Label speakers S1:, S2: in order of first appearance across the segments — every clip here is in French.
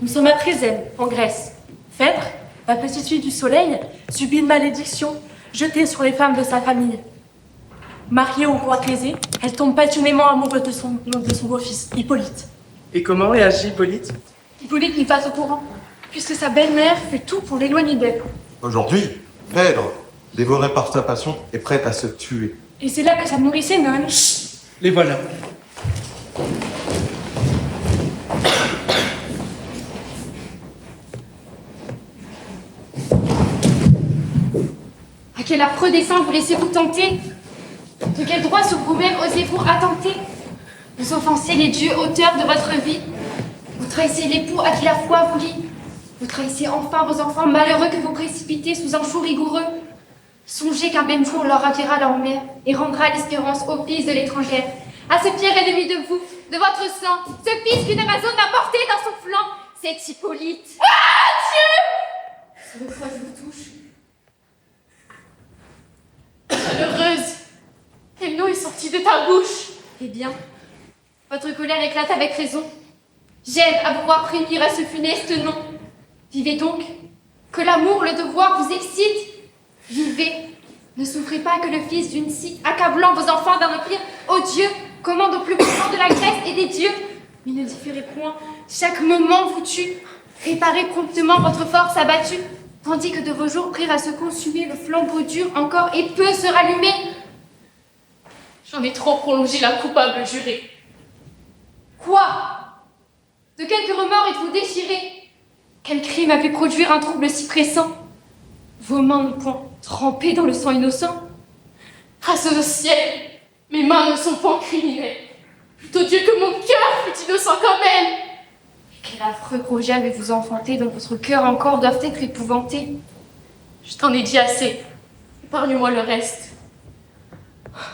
S1: Nous sommes à Trézène, en Grèce. Phèdre, la petite fille du soleil, subit une malédiction jetée sur les femmes de sa famille. Mariée au roi Thésée, elle tombe passionnément amoureuse de son beau-fils, Hippolyte.
S2: Et comment réagit Hippolyte?
S1: Hippolyte n'est pas au courant, puisque sa belle-mère fait tout pour l'éloigner d'elle.
S3: Aujourd'hui, Phèdre, dévorée par sa passion, est prête à se tuer.
S1: Et c'est là que sa nourrice Énone...
S2: Les voilà.
S4: À quel affreux dessein vous laissez-vous tenter? De quel droit sur vous-même osez-vous attenter? Vous offensez les dieux auteurs de votre vie. Vous trahissez l'époux à qui la foi vous lie. Vous trahissez enfin vos enfants malheureux que vous précipitez sous un joug rigoureux. Songez qu'un même jour leur ravira leur mère et rendra l'espérance aux fils de l'étrangère. À ce pire ennemi de vous, de votre sang, ce fils qu'une Amazone a porté dans son flanc, c'est Hippolyte. Ah, Dieu! Sur le quoi je vous touche.
S5: Malheureuse, quel nom est sorti de ta bouche?
S4: Eh bien, votre colère éclate avec raison. J'aime à vous voir frémir à ce funeste nom. Vivez donc, que l'amour, le devoir vous excite. Vivez, ne souffrez pas que le fils d'une scie, accablant vos enfants d'un empire odieux, commande au plus grand de la Grèce et des dieux. Mais ne différez point, chaque moment vous tue. Réparez promptement votre force abattue, tandis que de vos jours prirent à se consumer le flambeau dur encore et peut se rallumer.
S5: J'en ai trop prolongé la coupable jurée.
S4: Quoi? De quelque remords êtes-vous déchiré? Quel crime a pu produire un trouble si pressant? Vos mains n'ont point trempé dans le sang innocent?
S5: Grâce au ciel, mes mains ne sont point criminelles. Plutôt Dieu que mon cœur fût innocent comme elle.
S4: Quel affreux projet avez-vous enfanté dont votre cœur encore doit être épouvanté?
S5: Je t'en ai dit assez. Épargne-moi le reste.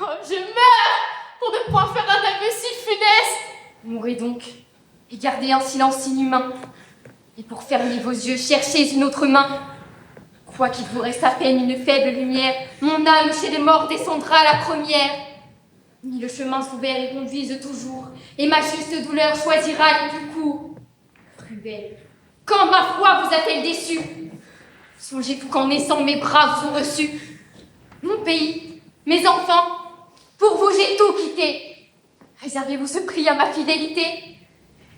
S5: Oh, je meurs pour ne point faire un aveu si funeste.
S4: Mourez donc, et gardez un silence inhumain. Et pour fermer vos yeux, cherchez une autre main. Quoi qu'il vous reste à peine une faible lumière, mon âme chez les morts descendra la première. Ni le chemin ouvert y conduise toujours, et ma juste douleur choisira le plus court. Cruelle, quand ma foi vous a-t-elle déçu? Songez-vous qu'en naissant mes bras vous ont reçu. Mon pays, mes enfants, pour vous j'ai tout quitté. Réservez-vous ce prix à ma fidélité.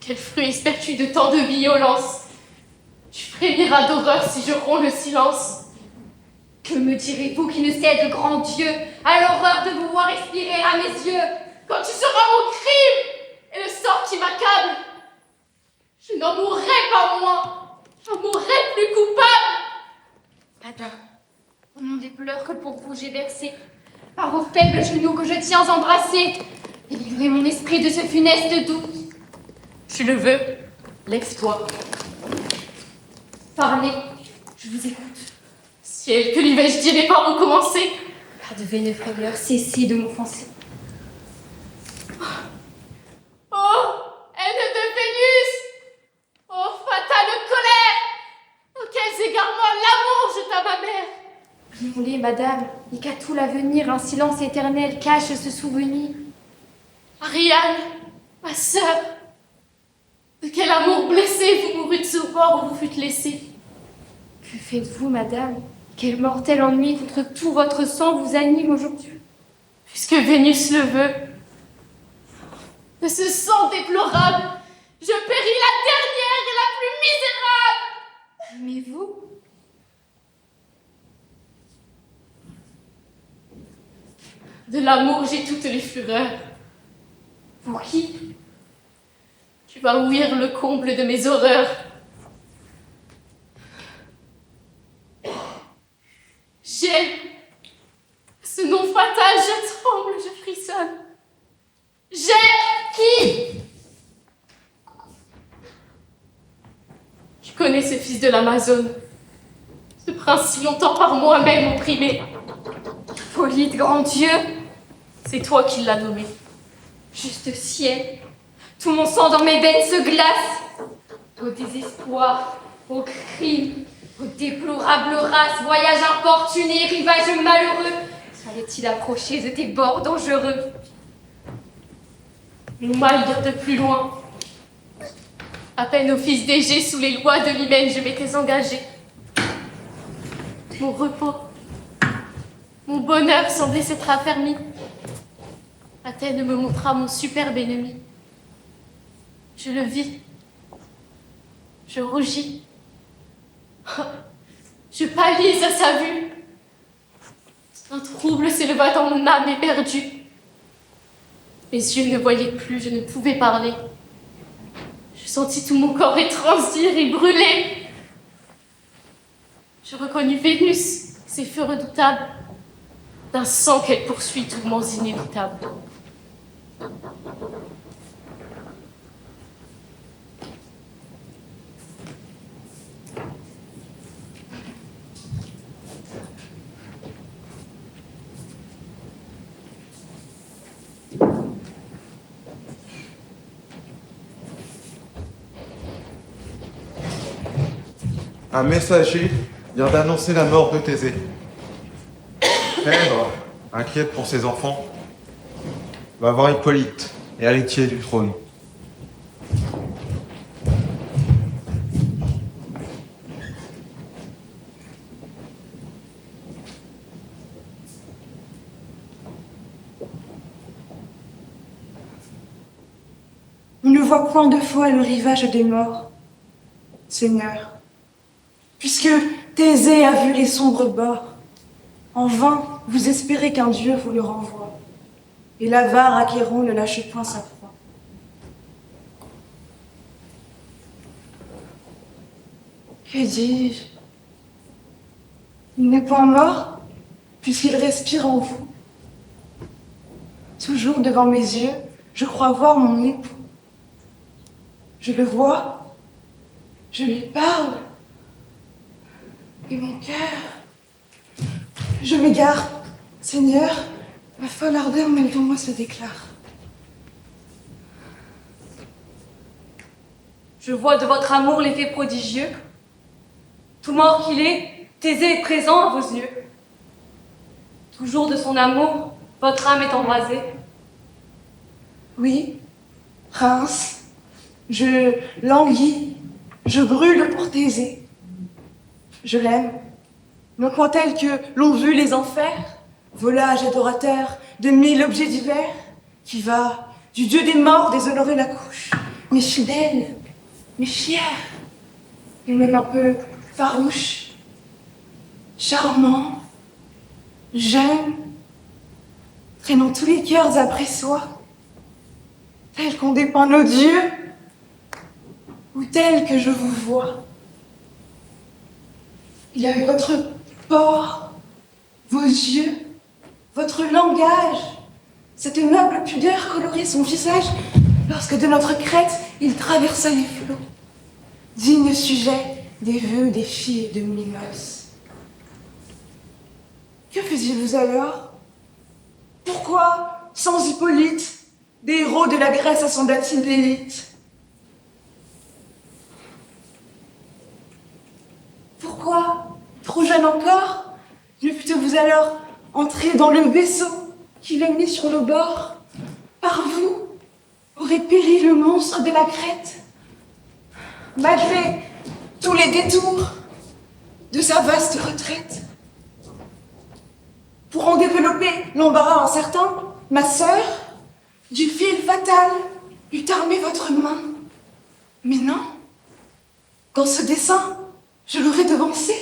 S5: Quel fruit espères-tu de tant de violence? Tu frémiras d'horreur si je romps le silence.
S4: Que me direz-vous qui ne cède le grand Dieu à l'horreur de vous voir respirer à mes yeux?
S5: Quand tu sauras mon crime et le sort qui m'accable, je n'en mourrai pas moins, j'en mourrai plus coupable.
S4: Madame, au nom des pleurs que pour vous j'ai versés, par vos faibles genoux que je tiens embrassés, délivrez mon esprit de ce funeste doute.
S5: Tu le veux, lève-toi.
S4: Parlez, je vous écoute.
S5: Ciel, que lui vais-je dire et pas recommencer?
S4: Pas de vaine frayeur, cessez de m'offenser.
S5: Oh, haine de Vénus! Oh, fatale colère! Dans quels égarements l'amour jeta ma mère!
S4: Prions-les, madame, et qu'à tout l'avenir, un silence éternel cache ce souvenir.
S5: Ariane, ma sœur, de quel amour blessé vous mourûtes ce bord où vous fûtes laissée?
S4: Que faites-vous, madame? Quel mortel ennui contre tout votre sang vous anime aujourd'hui?
S5: Puisque Vénus le veut, de ce sang déplorable, je péris la dernière et la plus misérable!
S4: Mais vous?
S5: De l'amour, j'ai toutes les fureurs.
S4: Pour qui?
S5: Tu vas ouïr le comble de mes horreurs. J'aime. Ce nom fatal, je tremble, je frissonne. J'aime qui? Tu connais ce fils de l'Amazone, ce prince si longtemps par moi-même opprimé.
S4: Hippolyte, grand Dieu!
S5: C'est toi qui l'as nommé.
S4: Juste ciel, tout mon sang dans mes veines se glace. Au désespoir, au crime, au déplorable race, voyage importuné, rivage malheureux, fallait-il approcher de tes bords dangereux?
S5: Mon mal vient de plus loin. À peine au fils d'Égée, sous les lois de l'hymen, je m'étais engagée. Mon repos, mon bonheur semblait s'être affermi. Athènes me montra mon superbe ennemi. Je le vis. Je rougis. Je pâlis à sa vue. Un trouble s'éleva dans mon âme éperdue. Mes yeux ne voyaient plus, je ne pouvais parler. Je sentis tout mon corps étranger et brûler. Je reconnus Vénus, ses feux redoutables, d'un sang qu'elle poursuit, tourments inévitables.
S3: Un messager vient d'annoncer la mort de Thésée. Phèdre, inquiète pour ses enfants, va voir Hippolyte, héritier du trône.
S6: On ne voit point de fois le rivage des morts, Seigneur, puisque Thésée a vu les sombres bords. En vain, vous espérez qu'un dieu vous le renvoie, et l'avare Achéron ne lâche point sa proie. Que dis-je? Il n'est point mort, puisqu'il respire en vous. Toujours devant mes yeux, je crois voir mon époux. Je le vois, je lui parle, et mon cœur... Je m'égare, Seigneur, ma folle ardeur même en moi se déclare.
S1: Je vois de votre amour l'effet prodigieux. Tout mort qu'il est, Thésée est présent à vos yeux. Toujours de son amour, votre âme est embrasée.
S6: Oui, prince, je languis, je brûle pour Thésée. Je l'aime, non point tel que l'ont vu les enfers, volage adorateur de 1000 objets divers, qui va du dieu des morts déshonorer la couche, mais fidèle, mais fier, et même un peu farouche, charmant, jeune, traînant tous les cœurs après soi, tel qu'on dépeint nos dieux, ou tel que je vous vois. Il a eu votre port, vos yeux, votre langage, cette noble pudeur colorait son visage lorsque de notre crête il traversa les flots, digne sujet des vœux des filles de Minos. Que faisiez-vous alors? Pourquoi, sans Hippolyte, des héros de la Grèce assembla-t-il l'élite? Pourquoi, trop jeune encore, ne fûtes-vous alors entré dans le vaisseau qui l'a mis sur le bord? Par vous aurait péri le monstre de la Crète, malgré tous les détours de sa vaste retraite. Pour en développer l'embarras incertain, ma sœur, du fil fatal, eût armé votre main. Mais non, dans ce dessein, je l'aurais devancé.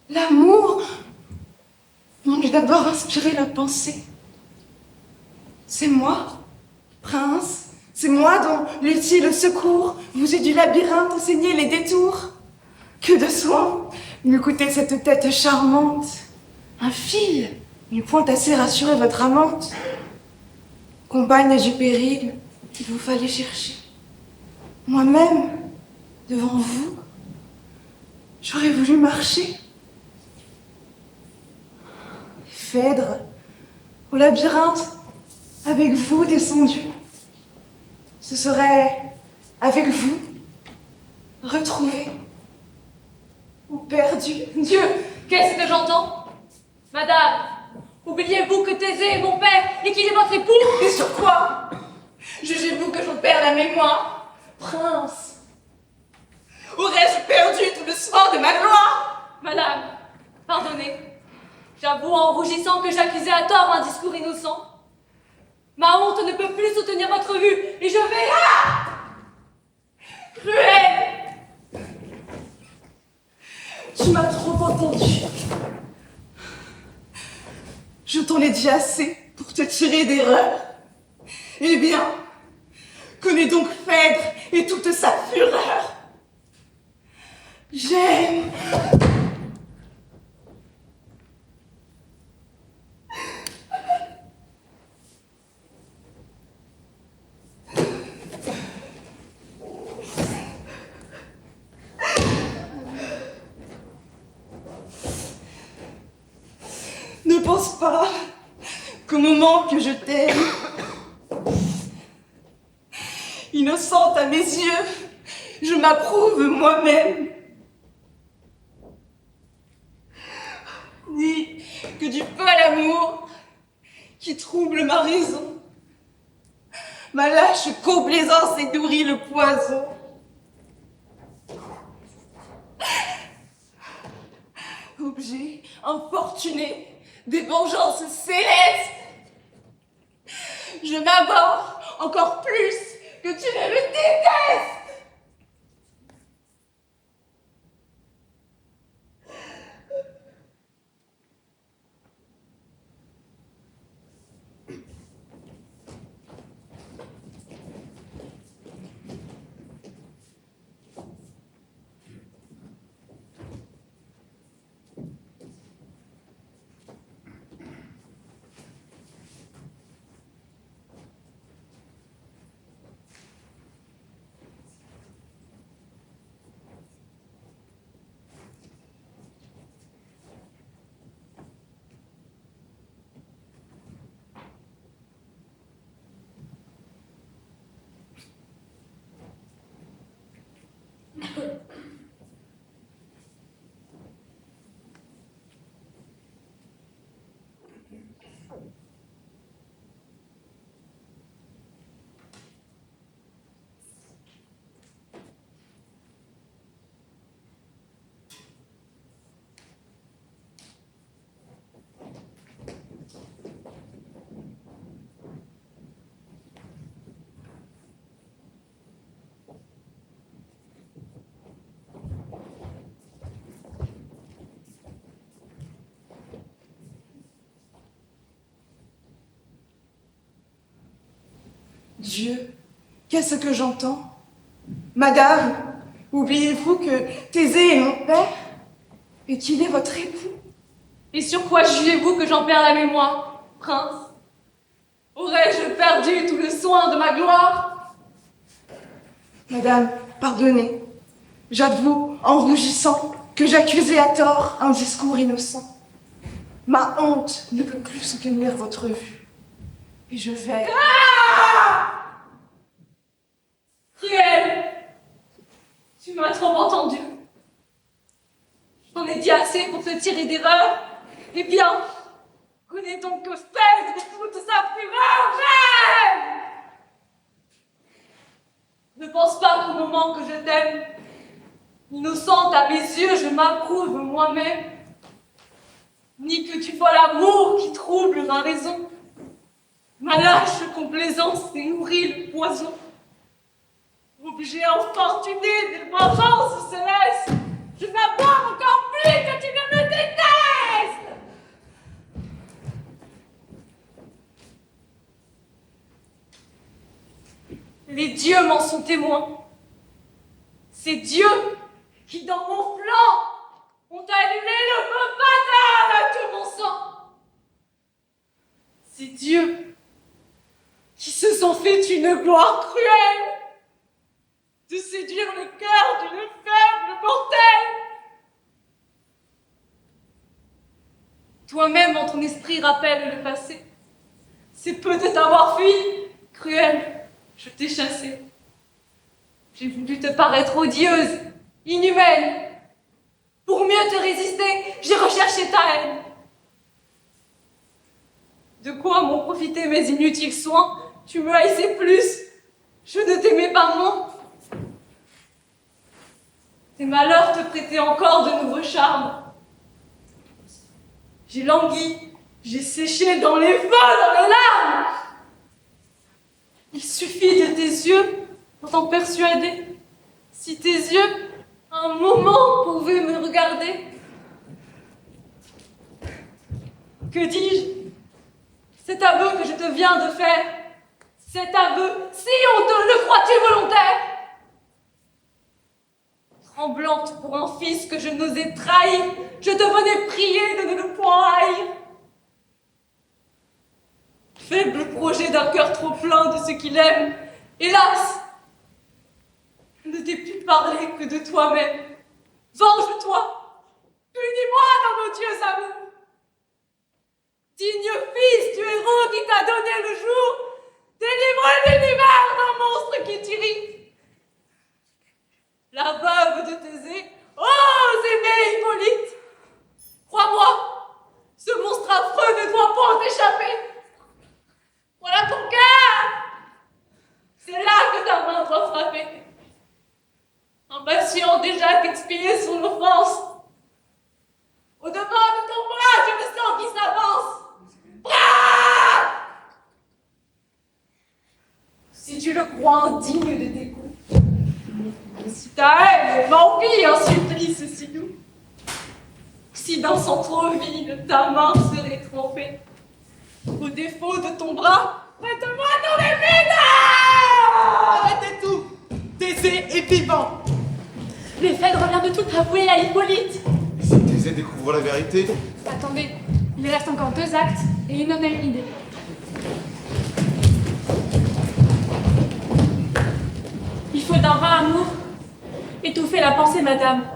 S6: L'amour m'en eût d'abord inspiré la pensée. C'est moi, prince, c'est moi dont l'utile secours vous eût du labyrinthe enseigné les détours. Que de soins m'eût coûté cette tête charmante. Un fil n'eût point assez rassuré votre amante. Compagne du péril qu'il vous fallait chercher. Moi-même, devant vous, j'aurais voulu marcher. Phèdre, au labyrinthe, avec vous descendu. Ce serait avec vous, retrouvé ou perdu.
S1: Dieu, qu'est-ce que j'entends? Madame, oubliez-vous que Thésée est mon père et qu'il est votre époux?
S6: Et sur quoi? Jugez-vous que j'en perds la mémoire? Prince, aurais-je perdu tout le soin de ma gloire?
S5: Madame, pardonnez. J'avoue en rougissant que j'accusais à tort un discours innocent. Ma honte ne peut plus soutenir votre vue et je vais... Ah!
S6: Cruel! Tu m'as trop entendu. Je t'en ai dit assez pour te tirer d'erreur. Eh bien, connais donc Phèdre et toute sa fureur. J'aime. Ne pense pas qu'au moment que je t'aime, innocente à mes yeux, je m'approuve moi-même. Ni que du fol amour qui trouble ma raison. Ma lâche complaisance et nourrit le poison. Objet infortuné des vengeances célestes, je m'abhorre encore plus que tu ne le détestes. Dieu, qu'est-ce que j'entends? Madame, oubliez-vous que Thésée est mon père et qu'il est votre époux?
S5: Et sur quoi jugez-vous que j'en perds la mémoire, prince? Aurais-je perdu tout le soin de ma gloire?
S6: Madame, pardonnez. J'avoue, en rougissant, que j'accusais à tort un discours innocent. Ma honte ne peut plus soutenir votre vue. Et je vais...
S5: Cruel! Tu m'as trop entendu. J'en ai dit assez pour te tirer d'erreur. Eh bien, connais donc que Phèdre toute sa fureur. J'aime! Ne pense pas qu'au moment que je t'aime, innocente à mes yeux, je m'approuve moi-même. Ni que tu vois l'amour qui trouble ma raison. Ma lâche complaisance et nourrit le poison. Objet infortuné des vengeances célestes, je m'abhorre encore plus que tu ne me détestes! Les dieux m'en sont témoins. Ces dieux qui, dans mon flanc, ont allumé le feu fatal à tout mon sang. Ces dieux qui se sont fait une gloire cruelle de séduire le cœur d'une faible mortelle. Toi-même, en ton esprit, rappelle le passé. C'est peu de t'avoir fui, cruel, je t'ai chassé. J'ai voulu te paraître odieuse, inhumaine. Pour mieux te résister, j'ai recherché ta haine. De quoi m'ont profité mes inutiles soins? Tu me haïssais plus. Je ne t'aimais pas moins.
S1: tes malheurs te prêtaient encore de nouveaux charmes. J'ai langui, j'ai séché dans les feux, dans les larmes. Il suffit de tes yeux pour t'en persuader. Si tes yeux, un moment, pouvaient me regarder. Que dis-je? Cet aveu que je te viens de faire, cet aveu si honteux, le crois-tu volontaire? Tremblante pour un fils que je n'osais trahir, je te venais prier de ne le point haïr. Faible projet d'un cœur trop plein de ce qu'il aime, hélas, je ne t'ai pu parler que de toi-même. Venge-toi, punis-moi dans nos dieux amours. Digne fils du héros qui t'a donné le jour, délivre l'univers d'un monstre qui t'irrite. La veuve de Thésée, ose aimer Hippolyte. Crois-moi, ce monstre affreux ne doit pas t'échapper. Voilà ton cœur. C'est là que ta main doit frapper. Impatient déjà d'expier son offense. Au-devant de ton bras, je le sens qui s'avance. Bras! Si tu le crois indigne de tes coups, si ta haine m'envie un supplice si doux, si d'un sang trop vide ta main serait trempée, au défaut de ton bras, prête-moi ton épée!
S2: Arrêtez tout! Thésée est vivant!
S1: Mais Phèdre vient de tout avouer à Hippolyte.
S3: Si Thésée découvre la vérité,
S1: Attendez, il reste encore 2 actes et une même idée. Il faut d'un vain amour étouffer la pensée, madame.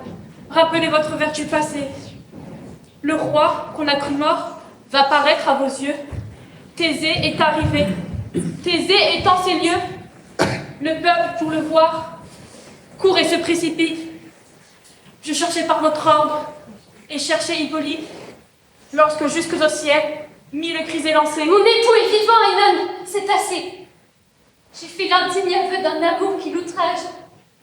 S1: Rappelez votre vertu passée. Le roi, qu'on a cru mort, va paraître à vos yeux. Thésée est arrivé. Thésée est en ces lieux. Le peuple, pour le voir, court et se précipite. Je cherchais par votre ordre et cherchais Hippolyte. Lorsque jusque au ciel, 1000 cris élancés.
S4: Mon époux est vivant, Hénon, c'est assez. J'ai fait l'indigne aveu d'un amour qui l'outrage.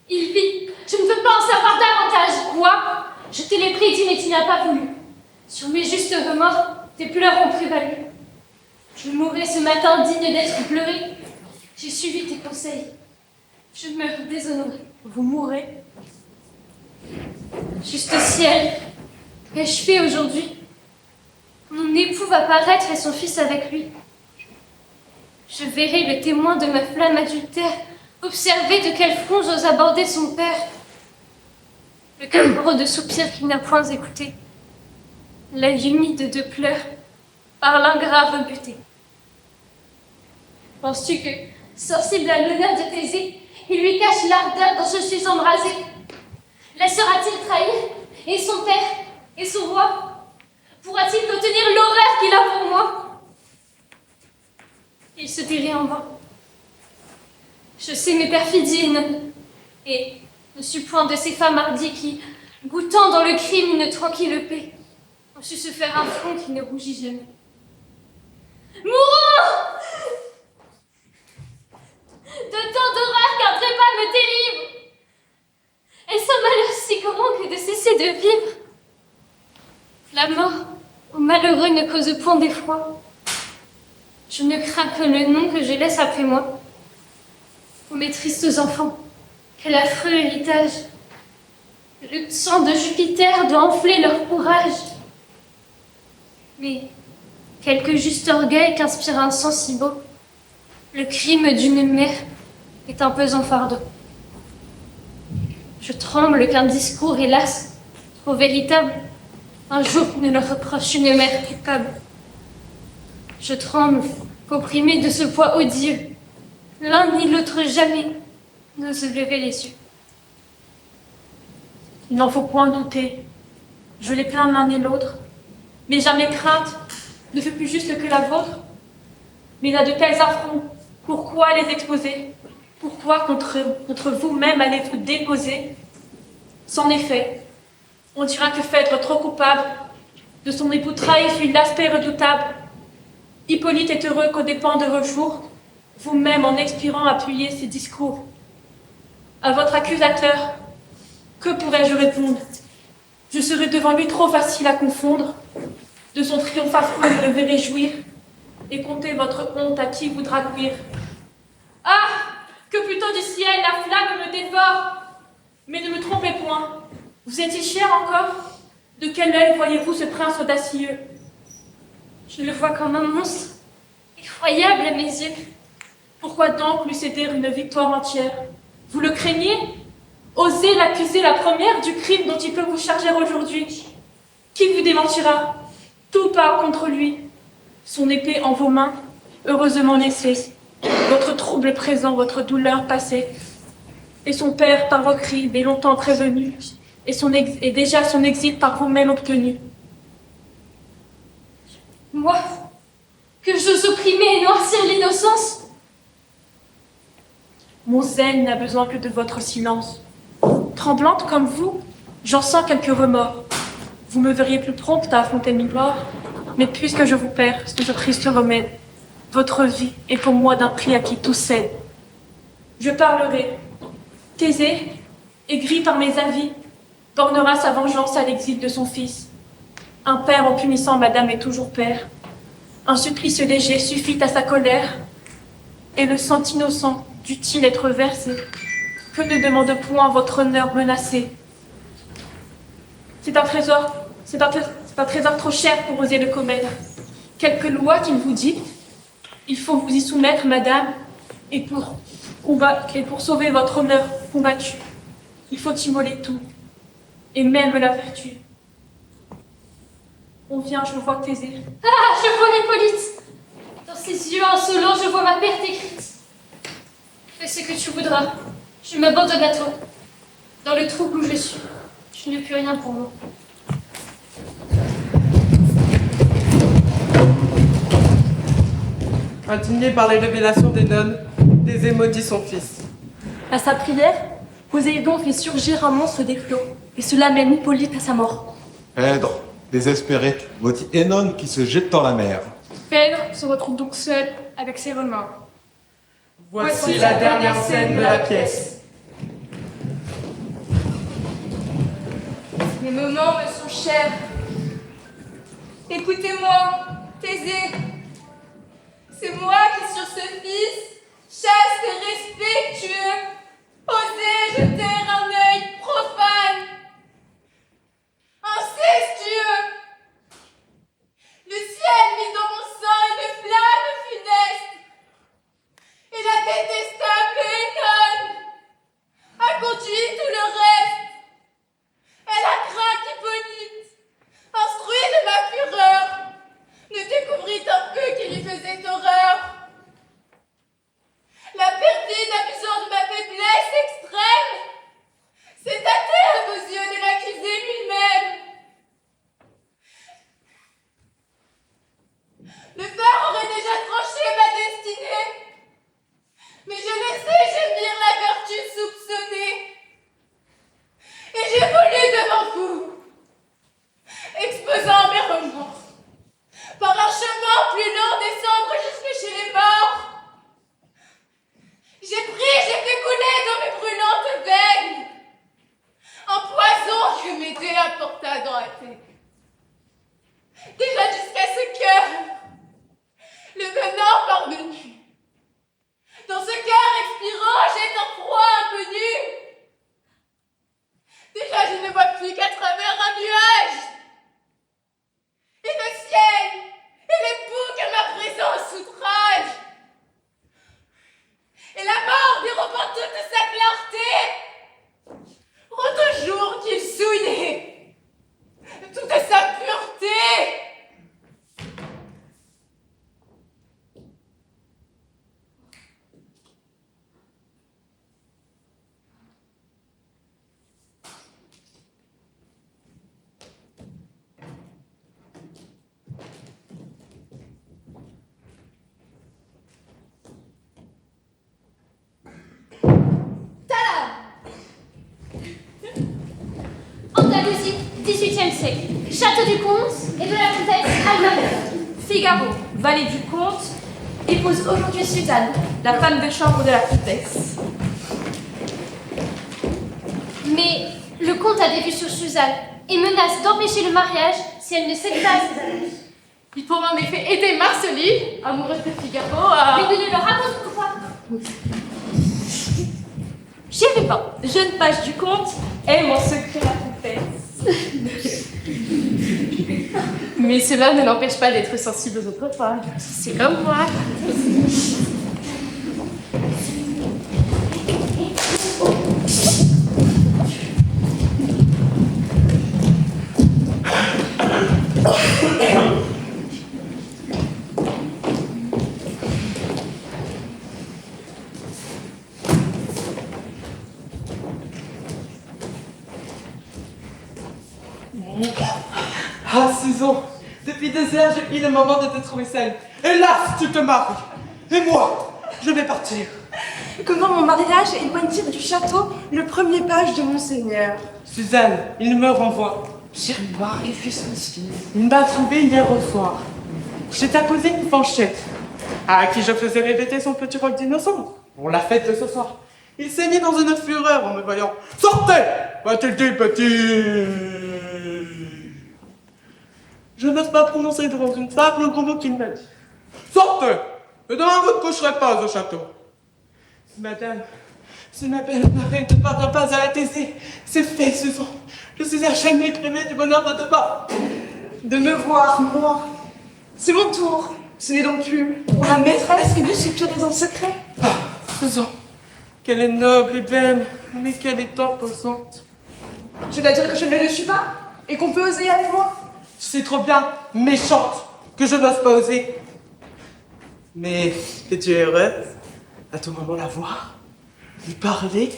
S4: Il vit, je ne veux pas en savoir davantage.
S1: Quoi?
S4: Je te l'ai prédit, mais tu n'as pas voulu. Sur mes justes remords, tes pleurs ont prévalu. Je mourrai ce matin digne d'être pleuré. J'ai suivi tes conseils. Je meurs déshonorée.
S1: Vous mourrez.
S4: Juste ciel, qu'ai-je fait aujourd'hui? Mon époux va paraître et son fils avec lui. Je verrai le témoin de ma flamme adultère observer de quel front j'ose aborder son père. Le cœur gros de soupirs qu'il n'a point écouté. L'œil humide de pleurs par l'ingrat rebuté. Penses-tu que, sensible à l'honneur de Thésée, il lui cache l'ardeur dont je suis embrasée? Laissera-t-il trahir et son père et son roi? Pourra-t-il contenir l'horreur qu'il a pour moi? Il se dirait en vain. Je sais mes perfidies, Hénon, et ne suis point de ces femmes hardies qui, goûtant dans le crime une tranquille paix, ont su se faire un front qui ne rougit jamais. Mourons! De tant d'horreur qu'un trépas me délivre! Est-ce un malheur si grand que de cesser de vivre? La mort aux malheureux ne cause point d'effroi. Je ne crains que le nom que je laisse après moi. Ô mes tristes enfants, quel affreux héritage! Le sang de Jupiter doit enfler leur courage. Mais quelque juste orgueil qu'inspire un sang si beau, le crime d'une mère est un pesant fardeau. Je tremble qu'un discours, hélas, trop véritable, un jour ne leur reproche une mère coupable. Je tremble qu'opprimés de ce poids odieux, l'un ni l'autre jamais n'ose lever les yeux.
S1: Il n'en faut point douter. Je les plains l'un et l'autre, mais jamais crainte ne fut plus juste que la vôtre. Mais à de tels affronts, pourquoi les exposer? Pourquoi contre vous-même allez-vous déposer? C'en est fait. On dira que Phèdre, trop coupable de son époux trahi, fut l'aspect redoutable. Hippolyte est heureux qu'aux dépens de vos jours, vous-même en expirant appuyez ses discours. À votre accusateur, Que pourrais-je répondre? Je serais devant lui trop facile à confondre. De son triomphe affreux, je le verrai jouir, et compter votre honte à qui voudra nuire. Ah! Que plutôt du ciel la flamme me dévore! Mais ne me trompez point, vous êtes-il cher encore? De quel œil voyez-vous ce prince audacieux?
S4: Je le vois comme un monstre, effroyable à mes yeux.
S1: Pourquoi donc lui céder une victoire entière? Vous le craignez? Osez l'accuser la première du crime dont il peut vous charger aujourd'hui. Qui vous démentira? Tout part contre lui. Son épée en vos mains, heureusement laissée. Votre trouble présent, votre douleur passée. Et son père par vos cris, dès longtemps prévenu, et déjà son exil par vous-même obtenu.
S4: Moi, que j'ose opprimer et noircir l'innocence.
S1: Mon zèle n'a besoin que de votre silence. Tremblante comme vous, j'en sens quelques remords. Vous me verriez plus prompte à affronter mes morts, mais puisque je vous perds, c'est ce triste remède. Votre vie est pour moi d'un prix à qui tout cède. Je parlerai. Thésée, aigri par mes avis, bornera sa vengeance à l'exil de son fils. Un père en punissant madame est toujours père. Un supplice léger suffit à sa colère. Et le sang innocent dût-il être versé? Que ne demande point votre honneur menacé? C'est un trésor trop cher pour oser le commettre. Quelque loi qu'il vous dit, il faut vous y soumettre, madame, et pour sauver votre honneur combattu, il faut immoler tout, et même la vertu. On vient, je vois Thésée.
S4: Ah, je vois Hippolyte. Dans ses yeux insolents, je vois ma perte écrite. Fais ce que tu voudras. Je m'abandonne à toi. Dans le trouble où je suis, je n'ai plus rien pour moi.
S2: Indigné par les révélations des nonnes, Thésée maudit son fils.
S1: À sa prière, vous ayez donc fait surgir un monstre des flots, et cela mène Hippolyte à sa mort.
S3: Phèdre, désespéré, maudit Énone qui se jette dans la mer.
S1: Phèdre se retrouve donc seul avec ses remords.
S2: Voici la dernière scène de la pièce.
S7: Les moments me sont chers. Écoutez-moi, Thésée. C'est moi qui, sur ce fils, chaste et respectueux, osais jeter un œil profane, incestueux. Le ciel mit dans mon sang une flamme funeste, et la détestable Énone a conduit tout le reste. Elle a craint qu'Hippolyte, instruit de ma fureur, ne découvrit un feu qui lui faisait horreur. La perfide, abusant de ma faiblesse extrême, s'est hâtée à vos yeux de l'accuser lui-même. Le phare aurait déjà tranché ma destinée, mais je laissais gémir la vertu soupçonnée. Et j'ai volé devant vous, exposant mes remords, par un chemin plus lent descendre jusque chez les morts. J'ai fait couler dans mes brûlantes veines un poison que Médée apporta dans la tête. Déjà jusqu'à ce cœur, le venin parvenu. Dans ce cœur expirant, j'ai un froid inconnu. Déjà, je ne vois plus qu'à travers un nuage. Et le ciel, et les bouts que ma présence outrage. Et la mort dérobant toute sa clarté, rend au jour qu'il souillait toute sa pureté.
S4: Andalousie, 18e siècle. Château du comte et de la comtesse Almaviva.
S7: Figaro, valet du comte, épouse aujourd'hui Suzanne, la femme de chambre de la comtesse.
S4: Mais
S5: Le comte a des vues sur Suzanne et menace d'empêcher le mariage si elle ne cède pas à ses amis.
S1: Il faut en effet aider Marceline, amoureuse de Figaro, à...
S5: Mais ne le raconte pas.
S1: Chérubin, jeune page du comte, aime en secret la comtesse. Mais cela ne l'empêche pas d'être sensible aux autres femmes. C'est comme moi.
S2: Ah, Susan, depuis des heures, j'ai pris le moment de te trouver seule. Hélas, tu te maries. Et moi, je vais partir.
S6: Comment mon mariage éloigne-t-il du château le premier page de Monseigneur?
S2: Suzanne, il me renvoie.
S6: Chérubin, il fait ceci.
S2: Il m'a trouvé hier au soir. J'ai apposé une fanchette à qui je faisais répéter son petit rôle d'innocent. On l'a fête de ce soir. Il s'est mis dans une fureur en me voyant. Sortez! Va-t-il dit, petit? Je n'ose pas prononcer devant une femme le gros mot qu'il m'a dit. Sortez! Et demain, vous ne coucherez pas au château. Madame, si ma belle marraine ne parvient pas à l'ataiser, c'est fait, Susan. Je suis à jamais privée du bonheur de demain.
S6: De me voir, moi. C'est mon tour. Ce n'est donc plus pour la maîtresse que vous soupirez en secret.
S2: Ah, Susan, qu'elle est noble et belle, mais qu'elle est imposante.
S6: Je dois dire que je ne le suis pas et qu'on peut oser avec moi.
S2: Tu sais trop bien, méchante, que je n'ose pas oser. Mais que tu es heureuse à tout moment la voir, lui parler,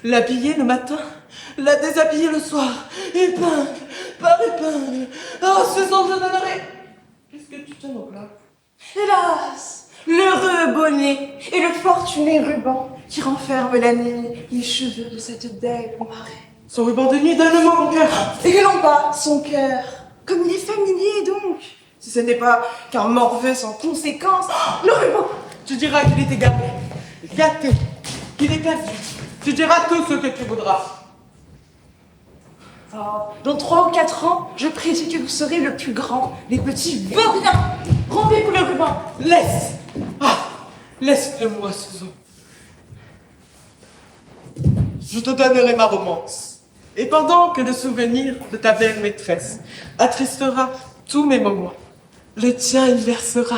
S2: l'habiller le matin, la déshabiller le soir, épingle par épingle. Oh, Susan, je donnerai. Qu'est-ce que tu te moques là?
S6: Hélas, l'heureux bonnet et le fortuné ruban qui renferme la nuit les cheveux de cette belle marée.
S2: Son ruban de nuit, donne-moi mon cœur.
S6: Et que non pas son cœur, comme il est familier donc. Si ce n'est pas qu'un morveux sans conséquence, le ruban.
S2: Tu diras qu'il est égaré, gâté, qu'il est perdu. Tu diras tout ce que tu voudras.
S6: Oh, dans 3 ou 4 ans, je prédis que vous serez le plus grand des petits vauriens. Rompez-vous le ruban.
S2: Laisse. Ah, laisse-le-moi, Susan. Je te donnerai ma romance. Et pendant que le souvenir de ta belle maîtresse attristera tous mes moments, le tien il versera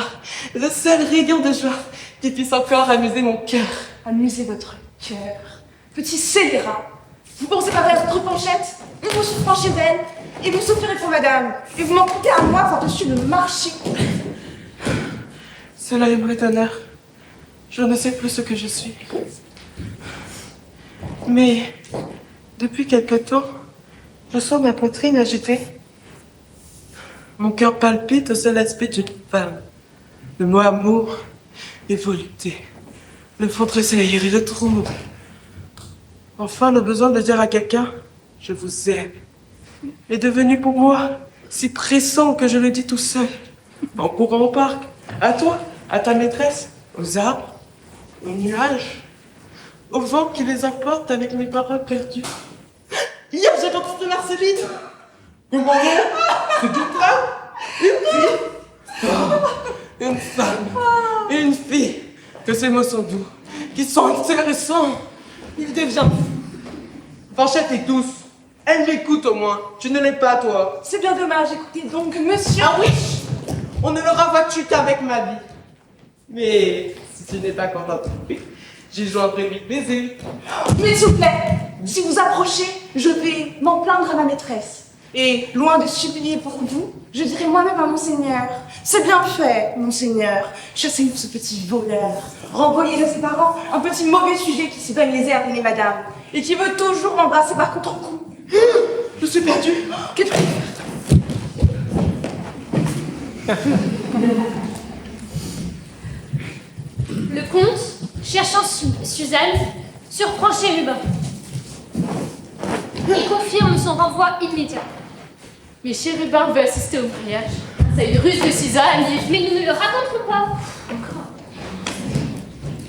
S2: le seul rayon de joie qui puisse encore amuser mon cœur.
S6: Amusez votre cœur, petit scélérat. Vous pensez pas à votre penchette, et vous souffrez chez elle, et vous souffrez pour madame, et vous m'en coûtez à moi par-dessus le marché.
S2: Cela aimerait honneur. Je ne sais plus ce que je suis. Mais depuis quelque temps, je sens ma poitrine agitée. Mon cœur palpite au seul aspect d'une femme. Le mot amour est volupté. Le fond tressaillir et le trouble. Enfin, le besoin de dire à quelqu'un « je vous aime » est devenu pour moi si pressant que je le dis tout seul, en courant au parc, à toi, à ta maîtresse, aux arbres, aux nuages, au vent qui les emporte avec mes paroles perdues. Hier, j'ai rencontré Marceline. Et mon nom, c'est Dupin. Une fille. Oh, une femme. Une fille. Que ces mots sont doux, qui sont intéressants. Il devient fou. Fanchette est douce. Elle m'écoute au moins. Tu ne l'es pas, toi.
S6: C'est bien dommage, écoutez donc, monsieur.
S2: Ah oui. On ne l'aura battu qu'avec ma vie. Mais si tu n'es pas content, j'y joindrai 1000 baisers.
S6: Mais s'il vous plaît, si vous approchez, je vais m'en plaindre à ma maîtresse. Et loin de supplier pour vous, je dirai moi-même à Monseigneur. C'est bien fait, Monseigneur. Chassez-vous ce petit voleur. Renvoyez à ses parents un petit mauvais sujet qui se baigne les airs et madame. Et qui veut toujours m'embrasser par contre-coup.
S2: Je suis perdue.
S6: Qu'est-ce que...
S5: Le comte, cherchant Suzanne, surprend Chérubin. Il confirme son renvoi immédiat.
S1: Mais Chérubin veut assister au mariage. C'est une ruse de Suzanne.
S5: Mais nous ne le raconterons pas. Encore.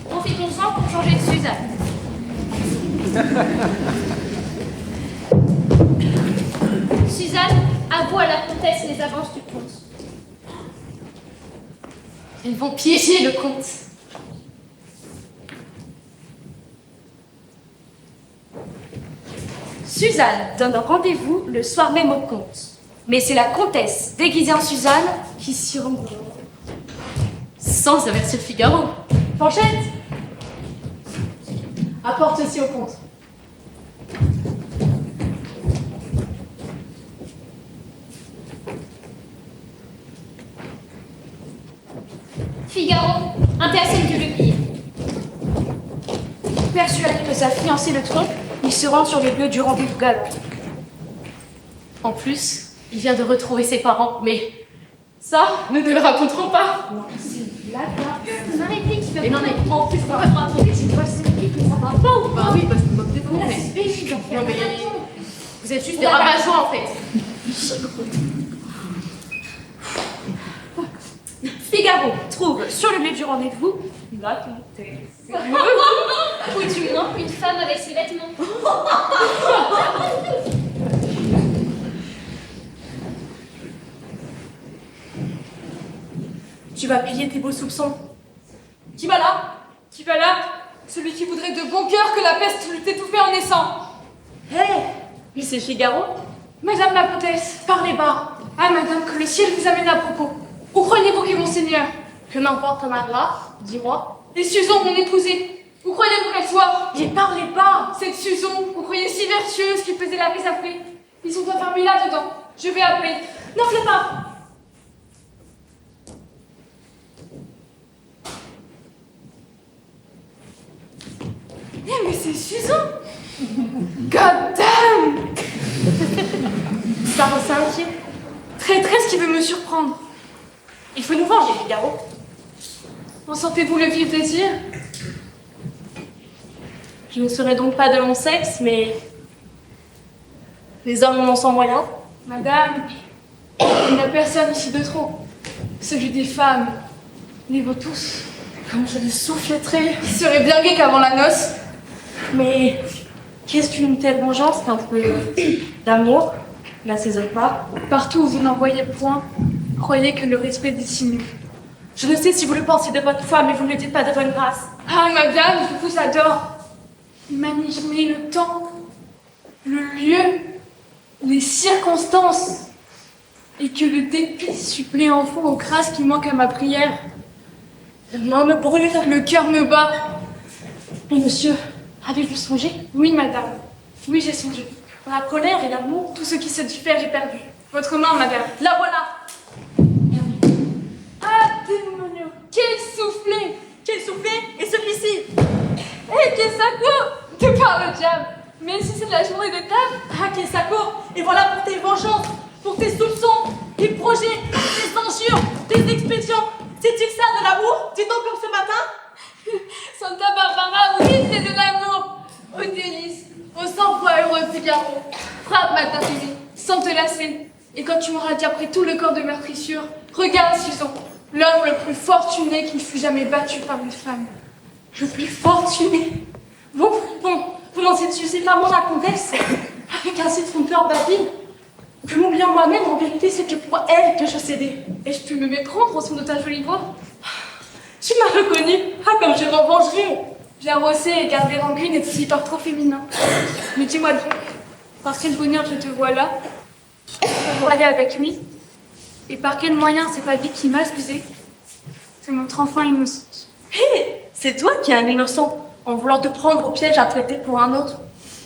S5: Profitons-en pour changer de Suzanne.
S4: Suzanne avoue à la comtesse les avances du comte. Elles vont piéger le comte.
S1: Suzanne donne rendez-vous le soir même au comte. Mais c'est la comtesse, déguisée en Suzanne, qui s'y rend.
S5: Sans avertir Figaro.
S1: Fanchette, apporte ceci au comte.
S4: Figaro intercède du levier.
S1: Persuadé que sa fiancée le trompe, il se rend sur les lieux du rendez-vous galant.
S5: En plus, il vient de retrouver ses parents, mais ça, nous ne le raconterons pas.
S4: Arrêtez, qui peut
S5: Et non, mais en plus, on va pas raconter, c'est quoi ce truc, ça va pas ou pas? Oui, parce que moque des mots, mais... Non, mais vous êtes juste des rabat-joie, en fait.
S1: Figaro trouve sur le lieu du rendez-vous la comtesse.
S4: Ou du moins une femme avec ses vêtements.
S1: Tu vas payer tes beaux soupçons.
S7: Qui va là? Qui va là? Celui qui voudrait de bon cœur que la peste l'eût étouffé en naissant.
S1: Hé, mais c'est Figaro. Madame la comtesse, parlez bas.
S7: Ah, madame, que le ciel vous amène à propos. Où croyez-vous qu'est monseigneur?
S1: Que m'importe un agrat, dis-moi.
S7: Et Suzon, mon épousée, où croyez-vous qu'elle soit?
S1: Mais parlez pas.
S7: Cette Suzon, vous croyez si vertueuse qu'il faisait la brise après? Ils sont enfermés là-dedans. Je vais appeler.
S1: N'en fais pas.
S7: Eh, mais c'est Suzon! God damn!
S1: Ça rend ça inquiet.
S7: Traîtresse qui veut me surprendre.
S1: Il faut nous venger, Figaro.
S7: En sentez-vous le vif désir?
S1: Je ne serai donc pas de mon sexe, mais les hommes n'en sont moyens.
S7: Madame, il n'y a personne ici de trop. Celui des femmes les vaut tous.
S1: Comme je le souffletterai.
S7: Il serait bien gai qu'avant la noce.
S1: Mais qu'est-ce qu'une telle vengeance qu'un peu d'amour n'assaisonne pas?
S7: Partout où vous n'en voyez point, croyez que le respect dissimule.
S1: Je ne sais si vous le pensez de votre foi, mais vous ne le dites pas de bonne grâce.
S7: Ah, madame, je vous adore. Imaginez le temps, le lieu, les circonstances, et que le dépit supplée en fond aux grâces qui manquent à ma prière.
S1: La main me brûle.
S7: Le cœur me bat.
S1: Mais monsieur, avez-vous songé?
S7: Oui, madame. Oui, j'ai songé.
S1: La colère et l'amour.
S7: Tout ce qui s'est dû faire, j'ai perdu. Votre main, madame.
S1: La voilà.
S7: Ah, démoniaque. Quel soufflet.
S1: Quel soufflé? Et celui-ci?
S7: Eh, qu'est-ce que ça court? De par le diable. Mais si c'est de la journée de table.
S1: Ah, qu'est-ce ça court? Et voilà pour tes vengeances, pour tes soupçons, tes projets, tes injures, tes expédients. C'est-tu que ça de l'amour? Dis donc comme ce matin?
S7: Santa Barbara, oui, c'est de l'amour. Au délice, au sang-froid heureux Figaro. Frappe, ma tartine, sans te lasser. Et quand tu m'auras dit après tout le corps de meurtrissure, regarde, Suzon, l'homme le plus fortuné qui fut jamais battu par une femme.
S1: Le plus fortuné. Vous n'en séduisez pas moins la comtesse avec un si trompeur babine. Que m'oubliant moi-même, en vérité, c'est que pour elle que je cédais.
S7: Ai-je pu me méprendre au son de ta jolie voix?
S1: Tu m'as reconnue. Ah, comme je m'en vengerai.
S7: Bien rosser et garder rancune est aussi par trop féminin. Mais dis-moi donc, par quel bonheur je te vois là, pour aller avec lui, et par quel moyen c'est pas vie qui m'a abusé, c'est notre enfant innocente.
S1: Hé, c'est toi qui es un innocent, en voulant te prendre au piège à traiter pour un autre.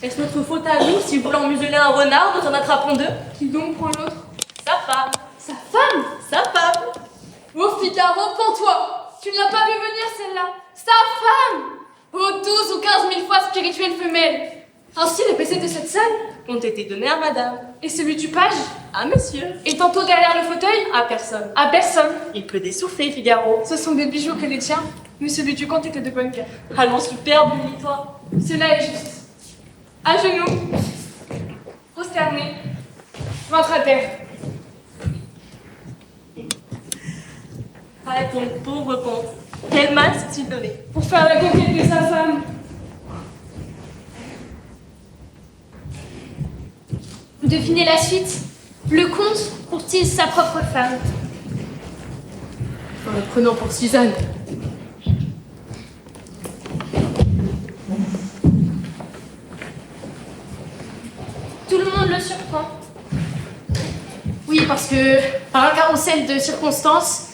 S1: Est-ce notre faute à nous si voulant museler un renard, nous en attrapons deux?
S7: Qui donc prend l'autre?
S1: Sa femme.
S7: Sa femme?
S1: Sa femme.
S7: Oh Figaro, prends-toi! Tu ne l'as pas vu venir celle-là? Sa femme! Oh 12 ou 15 000 fois spirituelle femelle! Ainsi les PC de cette salle?
S1: Ont été donnés à madame.
S7: Et celui du page?
S1: À monsieur.
S7: Et tantôt derrière le fauteuil?
S1: À personne.
S7: À personne.
S1: Il peut dessouffler, Figaro.
S7: Ce sont des bijoux que les tiens, mais celui du comte était de bonne guerre.
S1: Allons, superbe, lis-toi.
S7: Cela est juste. À genoux, prosterné, ventre à terre.
S1: Ah, ton pauvre comte. Quel mal s'est-il donné?
S7: Pour faire la conquête de sa femme.
S4: Vous devinez la suite?
S5: Le comte courtise sa propre femme.
S1: En la prenant pour Suzanne.
S5: Tout le monde le surprend. Oui, parce que par un carrousel de circonstances,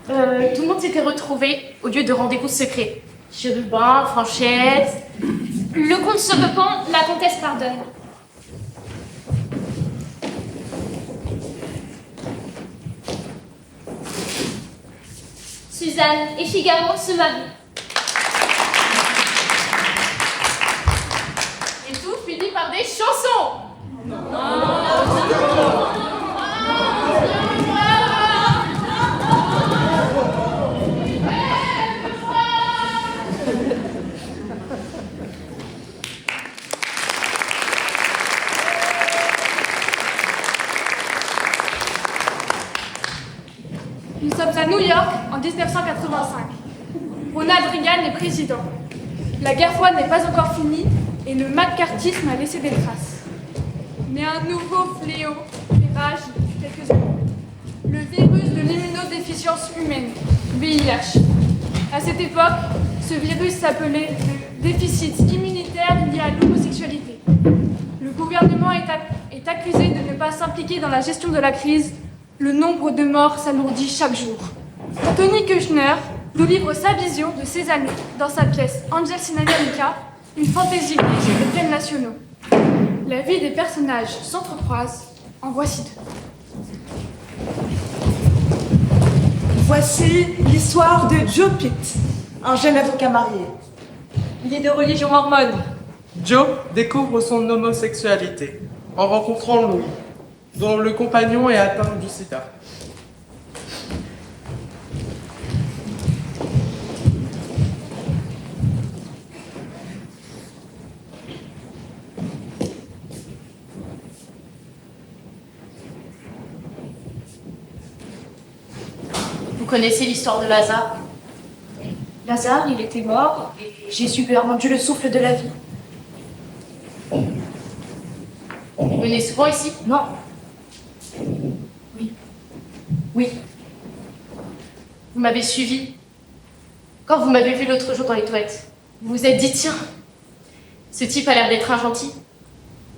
S5: tout le monde s'était retrouvé au lieu de rendez-vous secret. Chérubin, Franchette. Le comte se repent, la comtesse pardonne. Suzanne et Figaro se marient.
S1: Et tout finit par des chansons. Nous sommes à New York en 1985. Ronald Reagan est président. La guerre froide n'est pas encore finie et le McCarthyisme a laissé des traces. Mais un nouveau fléau fait rage depuis quelques années. Le virus de l'immunodéficience humaine, VIH. À cette époque, ce virus s'appelait le déficit immunitaire lié à l'homosexualité. Le gouvernement est accusé de ne pas s'impliquer dans la gestion de la crise. Le nombre de morts s'alourdit chaque jour. Tony Kushner nous livre sa vision de ces années dans sa pièce Angels in America, une fantaisie riche de thèmes nationaux. La vie des personnages s'entrecroise, en voici deux.
S6: Voici l'histoire de Joe Pitt, un jeune avocat marié.
S1: Il est de religion mormone.
S2: Joe découvre son homosexualité en rencontrant Louis, dont le compagnon est atteint du sida.
S5: Vous connaissez l'histoire de Lazare?
S1: Lazare, il était mort et Jésus lui a rendu le souffle de la vie.
S5: Vous venez souvent ici?
S1: Non. Oui.
S5: Vous m'avez suivi. Quand vous m'avez vu l'autre jour dans les toilettes, vous vous êtes dit, tiens, ce type a l'air d'être un gentil.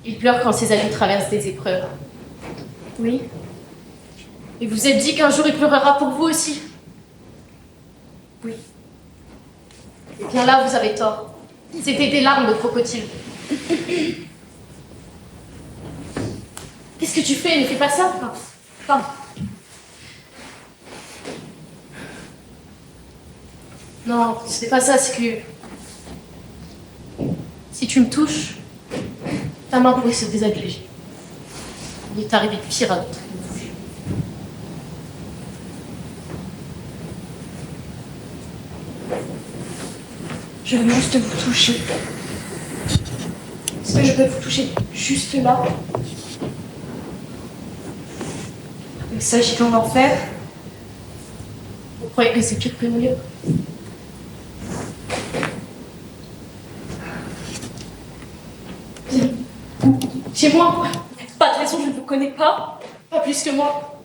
S5: Il pleure quand ses amis traversent des épreuves.
S1: Oui.
S5: Et vous vous êtes dit qu'un jour il pleurera pour vous aussi.
S1: Oui.
S5: Et bien là, vous avez tort. C'était des larmes de crocodile. Qu'est-ce que tu fais? Ne fais pas ça.
S1: Enfin,
S5: Non, c'est pas ça, c'est que... Si tu me touches, ta main pourrait se désagréger. Il est arrivé pire à d'autres.
S1: je veux juste vous toucher. Est-ce que je peux vous toucher juste là? Il s'agit d'un enfer.
S5: Vous croyez que c'est pire que mieux? Chez moi,
S1: Pas de raison, je ne vous connais pas.
S5: pas plus que moi.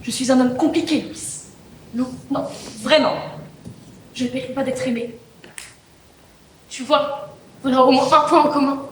S1: Je suis un homme compliqué, Louis. Non, vraiment. Je ne mérite pas d'être aimée.
S5: Tu vois, on a au moins un point en commun.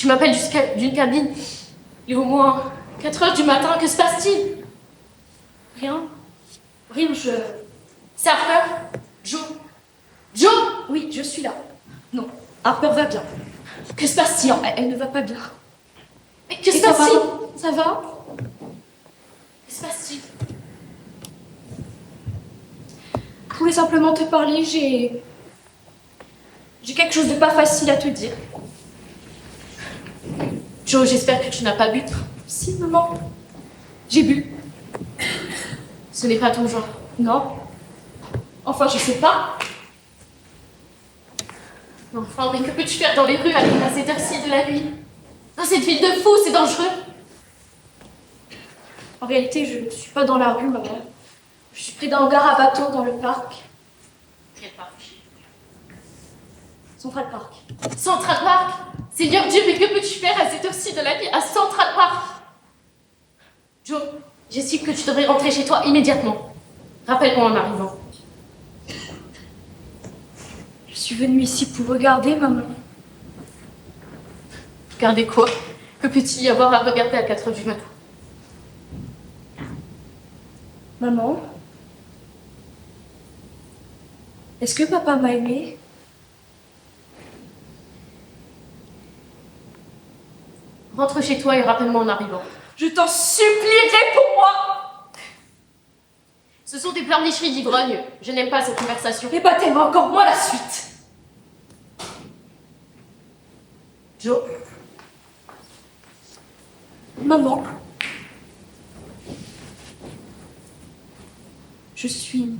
S5: Tu m'appelles d'une cabine. Il est au moins 4 heures du matin. Que se passe-t-il?
S1: Rien. Rien,
S5: C'est Harper? Joe? Joe?
S1: Oui, je suis là. Non, Harper va bien.
S5: Que se passe-t-il?
S1: Elle ne va pas bien.
S5: Mais que se
S1: Et toi,
S5: passe-t-il?
S1: papa, ça va?
S5: Que se passe-t-il?
S1: Je voulais simplement te parler, j'ai quelque chose de pas facile à te dire.
S5: Joe, j'espère que tu n'as pas bu.
S1: Si, maman. J'ai bu.
S5: Ce n'est pas ton genre.
S1: Non. Enfin, je sais pas.
S5: Enfin, mais que peux-tu faire dans les rues à cette heure-ci de la nuit? Dans cette ville de fous, c'est dangereux.
S1: En réalité, je ne suis pas dans la rue, maman. Je suis près d'un hangar à bateau dans le parc.
S5: Quel parc?
S1: Central Park.
S5: Central Park? Seigneur Dieu, mais que peux-tu faire à cette heure-ci de la nuit à Central Park? Joe, j'estime que tu devrais rentrer chez toi immédiatement. Rappelle-moi en arrivant.
S1: Je suis venue ici pour regarder, maman.
S5: Regardez quoi? Que peut-il y avoir à regarder à 4 heures du matin?
S1: Maman? Est-ce que papa m'a aimée?
S5: Rentre chez toi et rappelle-moi en arrivant.
S1: Je t'en supplie, réponds-moi!
S5: Ce sont des pleurnicheries d'ivrogne. Je n'aime pas cette conversation.
S1: Et bah t'aimeras encore moins la suite!
S5: Joe,
S1: Maman. Je suis...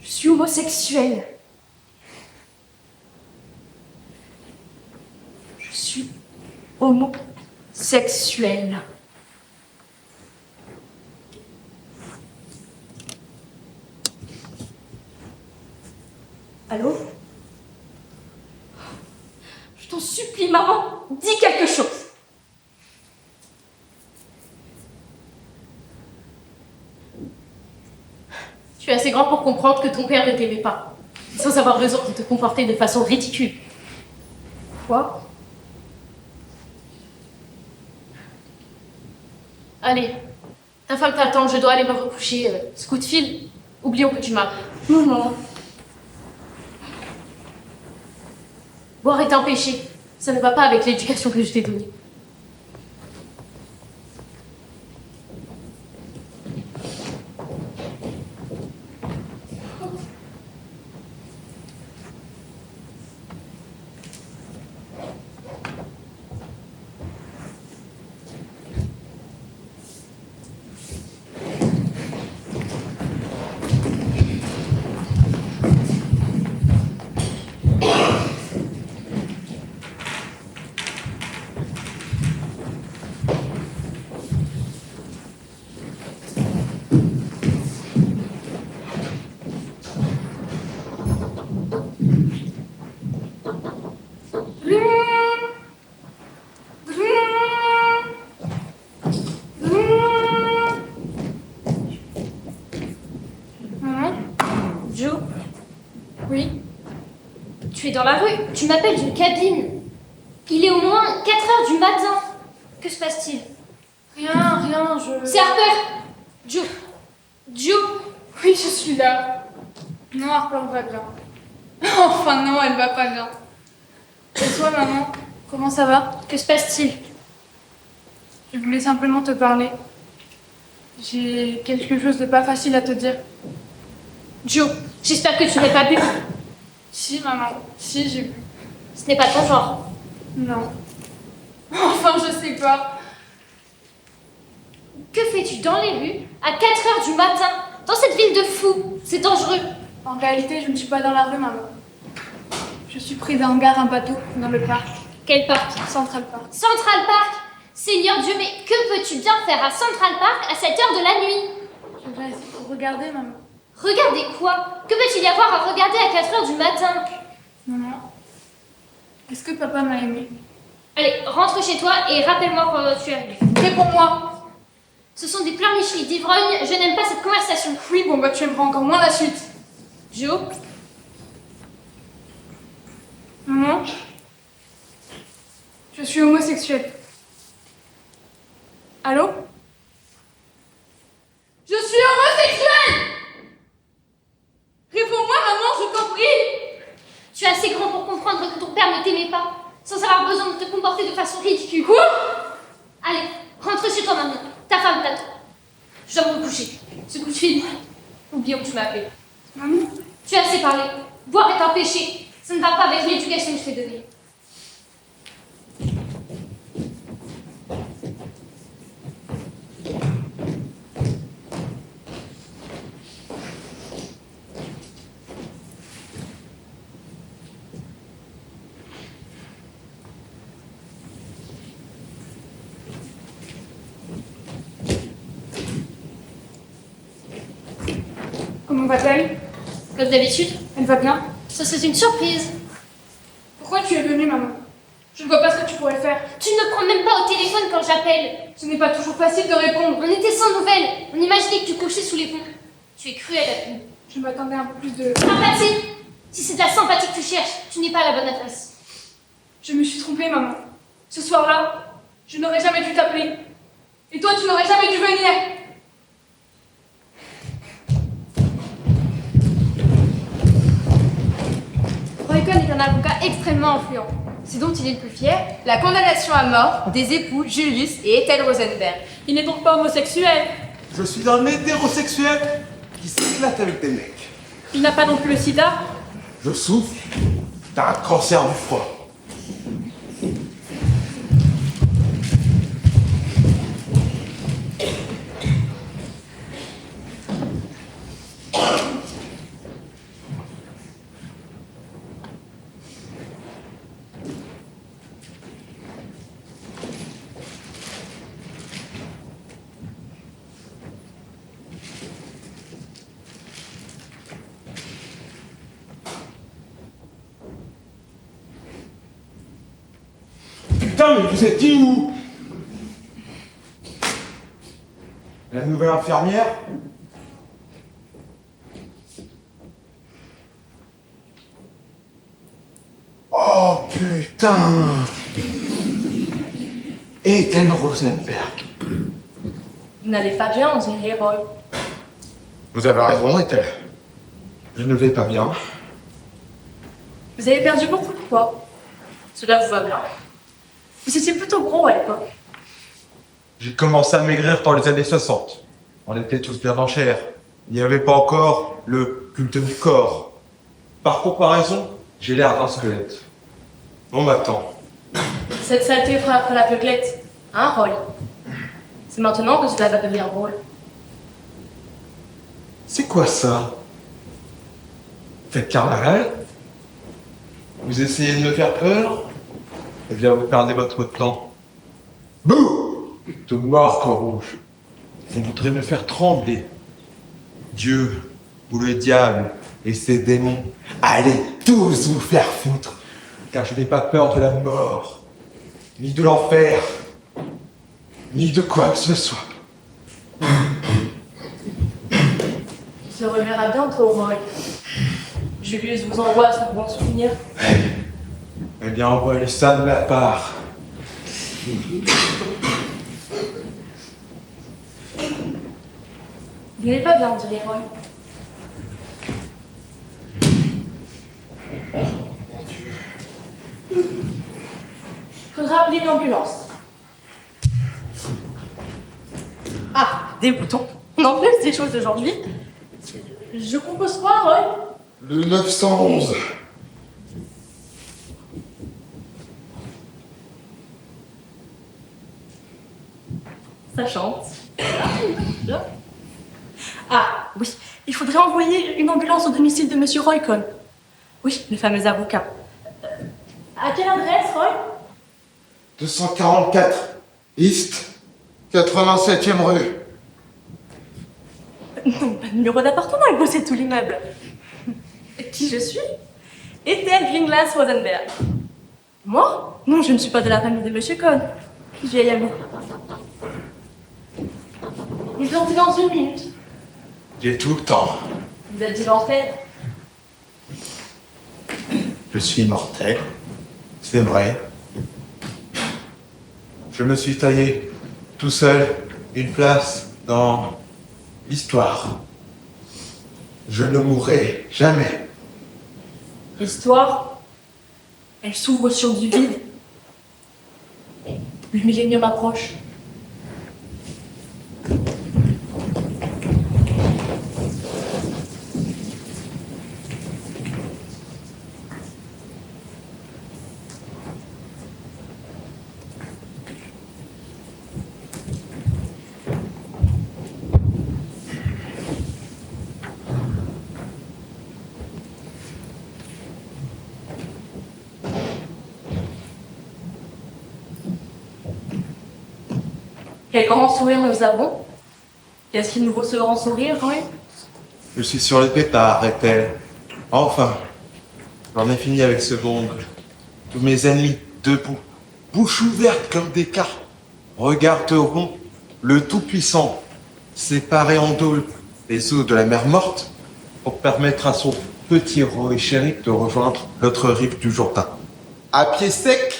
S1: Je suis homosexuelle. Je suis homosexuelle. Allô? Je t'en supplie, maman, dis quelque chose.
S5: tu es assez grand pour comprendre que ton père ne t'aimait pas, sans avoir besoin de te comporter de façon ridicule.
S1: Quoi?
S5: Allez, ta femme t'attend, je dois aller me recoucher. Ce coup de fil, oublions que tu m'appelles.
S1: Maman.
S5: Boire est un péché. Ça ne va pas avec l'éducation que je t'ai donnée.
S4: Joe? Oui? Tu es dans la rue, tu m'appelles d'une cabine. Il est au moins 4 heures du matin. Que se passe-t-il?
S7: Rien, je...
S4: C'est Harper! Joe! Joe!
S7: Oui, je suis là. Non, Harper va bien. Enfin non, elle va pas bien. Et toi, maman? Comment ça va?
S4: Que se passe-t-il?
S7: Je voulais simplement te parler. J'ai quelque chose de pas facile à te dire.
S4: Joe, j'espère que tu n'as pas bu.
S7: Si, maman. Si, j'ai bu.
S4: Ce n'est pas ton genre.
S7: Non. Enfin, je sais pas.
S4: Que fais-tu dans les rues à 4 heures du matin, dans cette ville de fous? C'est dangereux.
S7: En réalité, je ne suis pas dans la rue, maman. Je suis pris d'un hangar, un bateau, dans le parc.
S4: Quel parc?
S7: Central Park.
S4: Central Park? Seigneur Dieu, mais que peux-tu bien faire à Central Park à cette heure de la nuit?
S7: Je voudrais regarder, maman.
S4: Regardez quoi? Que peut-il y avoir à regarder à 4 heures du matin?
S7: Maman, est-ce que papa m'a aimé?
S4: Allez, rentre chez toi et rappelle-moi quand tu es arrivé.
S7: Réponds-moi.
S4: Ce sont des pleurnicheries d'ivrogne, je n'aime pas cette conversation.
S7: Oui, bon, bah tu aimeras encore moins la suite.
S5: Jo?
S1: Maman, je suis homosexuelle. Allô?
S7: Je suis homosexuelle! Réponds-moi, maman, je t'en prie!
S4: Tu es assez grand pour comprendre que ton père ne t'aimait pas, sans avoir besoin de te comporter de façon ridicule.
S7: Quoi?
S4: Allez, rentre chez toi maintenant. Ta femme t'attend. Je dois me coucher. Ce coup de fil, oublie où tu m'as appelé.
S1: Maman?
S4: Tu as assez parlé. Boire est un péché. Ça ne va pas avec l'éducation que je t'ai donnée.
S1: Comment va-t-elle?
S4: Comme d'habitude,
S1: Elle va bien?
S4: ça c'est une surprise.
S1: Pourquoi tu es venue, maman? Je ne vois pas ce que tu pourrais faire.
S4: Tu ne prends même pas au téléphone quand j'appelle.
S1: Ce n'est pas toujours facile de répondre.
S4: On était sans nouvelles. On imaginait que tu couchais sous les ponts. Tu es cruelle, Adeline.
S1: Je m'attendais à un peu plus de...
S4: Sympathie! Si c'est de la sympathie que tu cherches, tu n'es pas à la bonne adresse.
S1: Je me suis trompée, maman. Ce soir-là, je n'aurais jamais dû t'appeler. Et toi, tu n'aurais jamais dû venir.
S7: Roycon est un avocat extrêmement influent. Ce dont il est le plus fier, la condamnation à mort des époux Julius et Ethel Rosenberg.
S1: Il n'est donc pas homosexuel.
S3: Je suis un hétérosexuel qui s'éclate avec des mecs.
S1: Il n'a pas non plus le sida.
S3: Je souffre d'un cancer du foie. Putain, mais vous êtes qui, vous? La nouvelle infirmière? Oh, putain! Ethel Rosenberg.
S1: Vous n'allez pas bien, on dirait Roy.
S3: Vous avez raison, Ethel. Je ne vais pas bien.
S1: Vous avez perdu beaucoup de poids. Cela vous va bien. Vous étiez plutôt gros à l'époque.
S3: J'ai commencé à maigrir dans les années 60. On était tous bien en chair. Il n'y avait pas encore le culte du corps. Par comparaison, j'ai l'air d'un squelette. On m'attend.
S1: Cette saleté fera après la peuglette. Hein, Roy? C'est maintenant que cela va devenir drôle.
S3: C'est quoi ça? Faites carnaval? Vous essayez de me faire peur? Eh bien, vous perdez votre temps. Bouh! De marque rouge. Vous voudrez me faire trembler. Dieu, ou le diable, et ses démons, allez tous vous faire foutre. Car je n'ai pas peur de la mort, ni de l'enfer, ni de quoi que ce soit.
S1: On se reverra bientôt, Roy. Julius vous envoie son bon souvenir.
S3: Eh bien, envoyez ça de ma part.
S1: Vous n'allez pas bien, on dirait Roy. Faudra appeler une ambulance. Ah, des boutons. On en plus des choses aujourd'hui. Je compose quoi, Roy?
S3: Le 911.
S1: Ça chante. Ah, oui. Il faudrait envoyer une ambulance au domicile de Monsieur Roycon. Oui, le fameux avocat. À quelle adresse, Roy?
S3: 244 East 87e rue.
S1: Non, pas de numéro d'appartement, il possède tout l'immeuble. Qui je suis? Ethel Greenglass Rosenberg. Moi? Non, je ne suis pas de la famille de Monsieur Cohn. Vieil ami. Ils ont dit dans une minute.
S3: J'ai tout le temps.
S1: Vous êtes dit l'enfer.
S3: Je suis mortel, c'est vrai. Je me suis taillé tout seul une place dans l'histoire. Je ne mourrai jamais.
S1: L'histoire, elle s'ouvre sur du vide. Le millénium approche. Quel grand sourire nous avons. Qu'est-ce qu'il nous vaut ce grand sourire, oui?
S3: Je suis sur le pétard, répète. Enfin, j'en ai fini avec ce monde. Tous mes ennemis, debout, bouche ouverte comme des carpes, regarderont le Tout-Puissant séparer en deux les eaux de la mer morte pour permettre à son petit roi chéri de rejoindre l'autre rive du Jourdain. À pied sec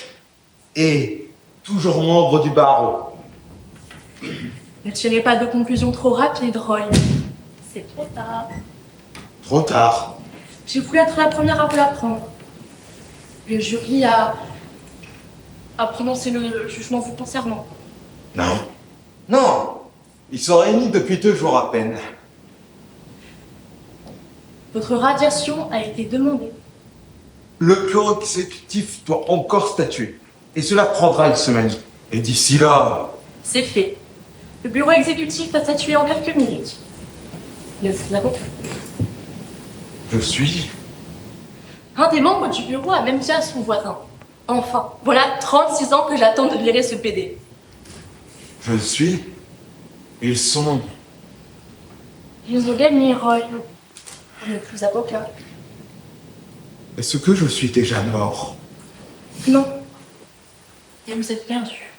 S3: et toujours membre du barreau.
S1: Ne tirez pas de conclusion trop rapide, Roy. C'est trop tard.
S3: Trop tard.
S1: J'ai voulu être la première à vous l'apprendre. Le jury a prononcé le jugement vous concernant.
S3: Non. Non. Ils sont réunis depuis 2 jours à peine.
S1: Votre radiation a été demandée.
S3: Le bureau exécutif doit encore statuer. Et cela prendra une semaine. Et d'ici là...
S1: C'est fait. Le bureau exécutif va statuer en quelques minutes. Nous avons...
S3: Je suis...
S1: Un des membres du bureau a même dit à son voisin. Enfin, voilà 36 ans que j'attends de virer ce PD.
S3: Je suis... Ils sont...
S1: Ils ont gagné, Roy. On n'est plus avocat.
S3: Est-ce que je suis déjà mort?
S1: Non. Et vous êtes perdu.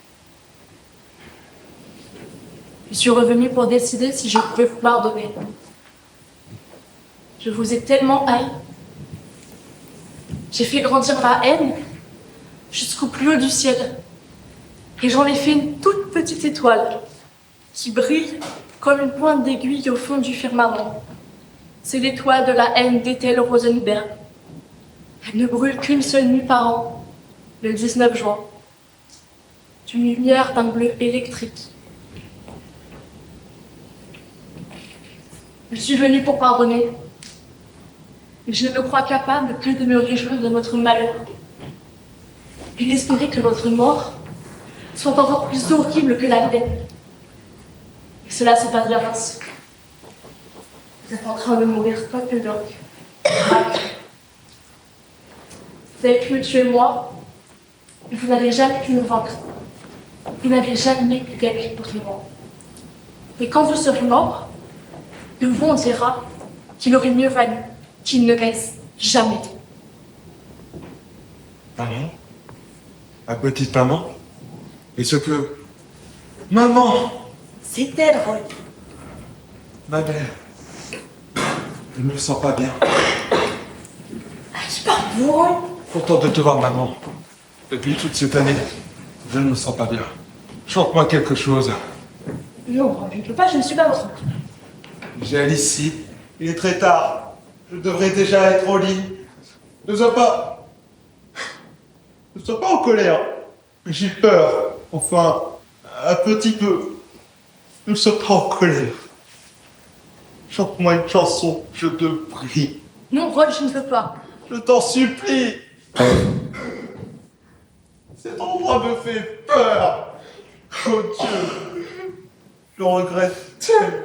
S1: Je suis revenue pour décider si je pouvais vous pardonner. Je vous ai tellement haï. J'ai fait grandir ma haine jusqu'au plus haut du ciel. Et j'en ai fait une toute petite étoile qui brille comme une pointe d'aiguille au fond du firmament. C'est l'étoile de la haine d'Ethel Rosenberg. Elle ne brûle qu'une seule nuit par an, le 19 juin. D'une lumière d'un bleu électrique. Je suis venue pour pardonner. Et je ne me crois capable que de me réjouir de votre malheur. Et d'espérer que votre mort soit encore plus horrible que la mienne. Et cela se passe bien ainsi. Vous êtes en train de mourir comme le doc. Vous avez pu me tuer moi, mais vous n'avez jamais pu me vaincre. Vous n'avez jamais pu gagner contre moi. Et quand vous serez mort, de vous on dira qu'il aurait mieux valu qu'il ne reste jamais.
S3: Maman? Ma petite maman? Est-ce que... Maman!
S1: C'est elle, Roy.
S3: Ma mère. Je ne me sens pas bien.
S1: Je parle de vous, Roy.
S3: Content de te voir, maman. Depuis toute cette année, je ne me sens pas bien. Chante-moi quelque chose.
S1: Non, Roy, je ne peux pas, je ne suis pas votre oncle.
S3: J'ai Alice. Il est très tard. Je devrais déjà être au lit. Ne sois pas... Ne sois pas en colère. J'ai peur. Enfin, un petit peu. Ne sois pas en colère. Chante-moi une chanson, je te prie.
S1: Non, Roy, je ne peux pas.
S3: Je t'en supplie. Cet endroit me fait peur. Oh Dieu. Je regrette tellement.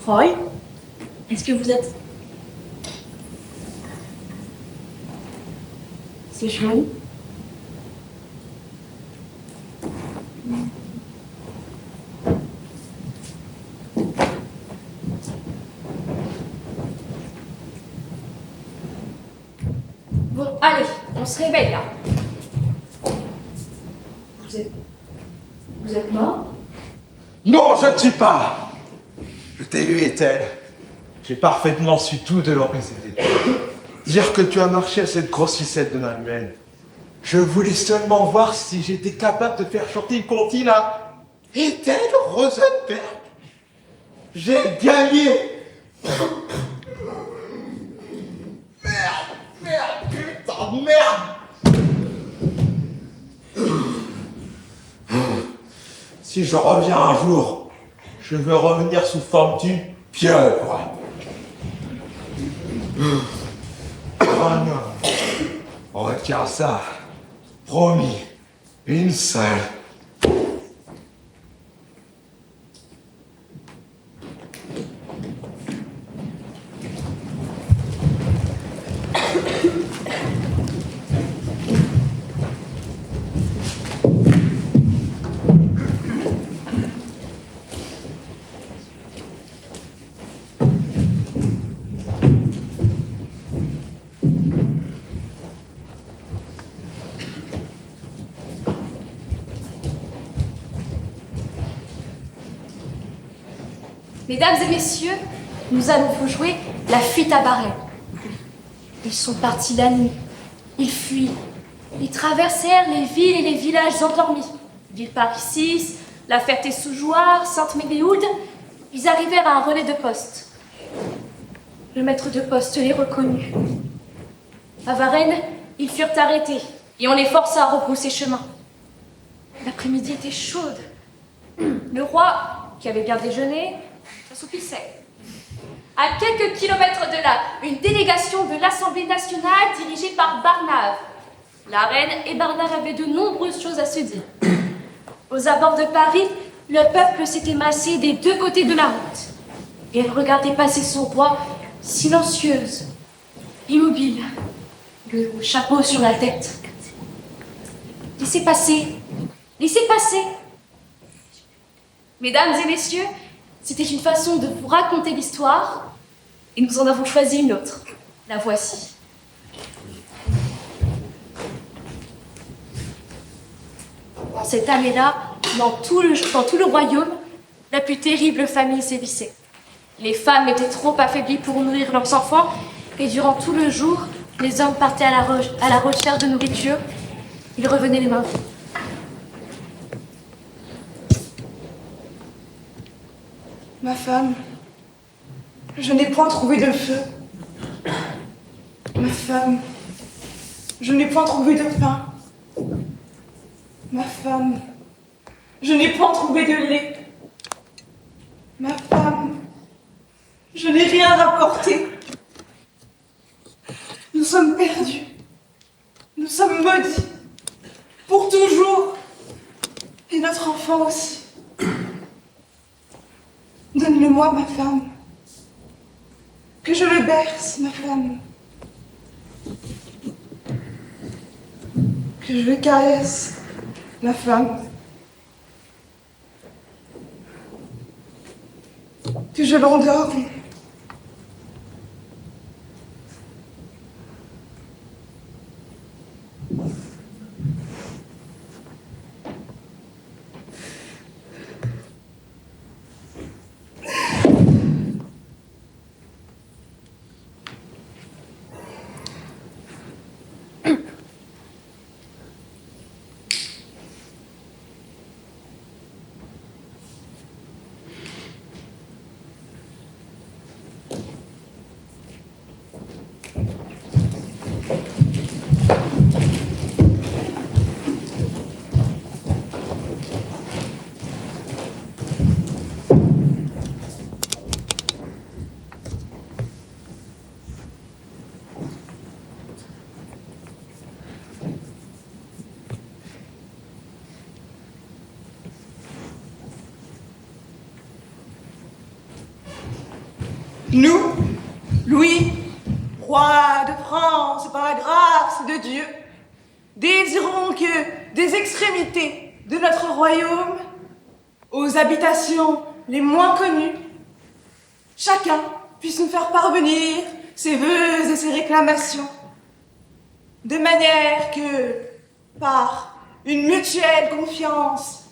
S1: Roy, est-ce que vous êtes... C'est joli.
S4: Allez, on se réveille là.
S5: Vous êtes mort?
S3: Non, je ne suis pas. Je t'ai lu, Ethel. J'ai parfaitement su tout de l'origine. Dire que tu as marché à cette grosse ficelle de manuel. Je voulais seulement voir si j'étais capable de faire chanter une comptine à Ethel Rosenberg. J'ai gagné. Merde, putain, merde. Si je reviens un jour, je veux revenir sous forme d'une pieuvre. Oh non. On retient ça. Promis. Une seule.
S4: Mesdames et messieurs, nous allons vous jouer la fuite à Barret. Ils sont partis la nuit. Ils fuient. Ils traversèrent les villes et les villages endormis. Ville-Paris 6, La Ferté-sous-Jouarre, Sainte-Médéoude. Ils arrivèrent à un relais de poste. Le maître de poste les reconnut. À Varennes, ils furent arrêtés et on les força à rebrousser chemin. L'après-midi était chaude. Le roi, qui avait bien déjeuné, s'assoupissait. À quelques kilomètres de là, une délégation de l'Assemblée nationale dirigée par Barnave. La reine et Barnave avaient de nombreuses choses à se dire. Aux abords de Paris, le peuple s'était massé des deux côtés de la route. Et elle regardait passer son roi, silencieuse, immobile, le chapeau sur la tête. Laissez passer, laissez passer. Mesdames et messieurs, c'était une façon de vous raconter l'histoire, et nous en avons choisi une autre. La voici. En cette année-là, dans tout le royaume, la plus terrible famine sévissait. Les femmes étaient trop affaiblies pour nourrir leurs enfants, et durant tout le jour, les hommes partaient à la recherche de nourriture. Ils revenaient les mains vides.
S6: Ma femme, je n'ai point trouvé de feu. Ma femme, je n'ai point trouvé de pain. Ma femme, je n'ai point trouvé de lait. Ma femme, je n'ai rien rapporté. Nous sommes perdus. Nous sommes maudits. Pour toujours. Et notre enfant aussi. Donne-le-moi, ma femme. Que je le berce, ma femme. Que je le caresse, ma femme. Que je l'endorme. Nous, Louis, roi de France par la grâce de Dieu, désirons que des extrémités de notre royaume aux habitations les moins connues, chacun puisse nous faire parvenir ses vœux et ses réclamations. de manière que, par une mutuelle confiance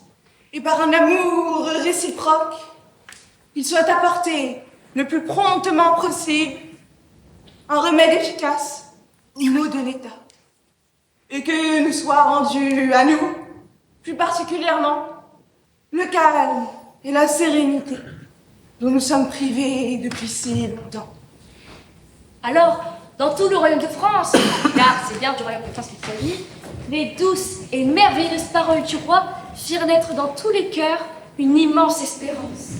S6: et par un amour réciproque, il soit apporté le plus promptement possible un remède efficace aux maux de l'État, et que nous soit rendu à nous, plus particulièrement, le calme et la sérénité dont nous sommes privés depuis si longtemps.
S1: Alors, dans tout le royaume de France, car c'est bien du royaume de France qu'il s'agit, les douces et merveilleuses paroles du roi firent naître dans tous les cœurs une immense espérance.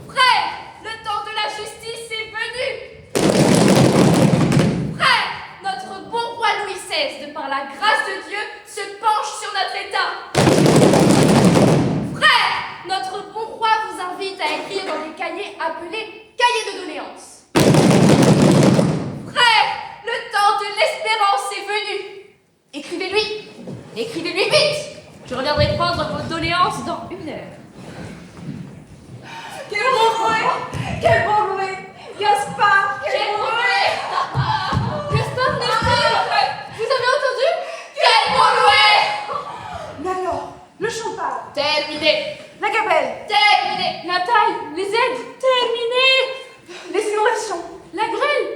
S4: Frère, le temps de la justice est venu. Frère, notre bon roi Louis XVI, de par la grâce de Dieu, se penche sur notre État. Frère, notre bon roi vous invite à écrire dans des cahiers appelés cahiers de doléances. Frère, le temps de l'espérance est venu. Écrivez-lui vite. Je reviendrai prendre vos doléances dans 1 heure.
S6: Quel beau Louis! Quel beau Louis! Gaspard!
S4: Quel beau Louis! Gaspard, vous avez entendu? Quel beau Louis!
S6: Mais alors, le champagne,
S4: Terminé.
S6: la gabelle,
S4: Terminé.
S1: La taille, les aides, terminé.
S6: les inondations,
S1: La grêle,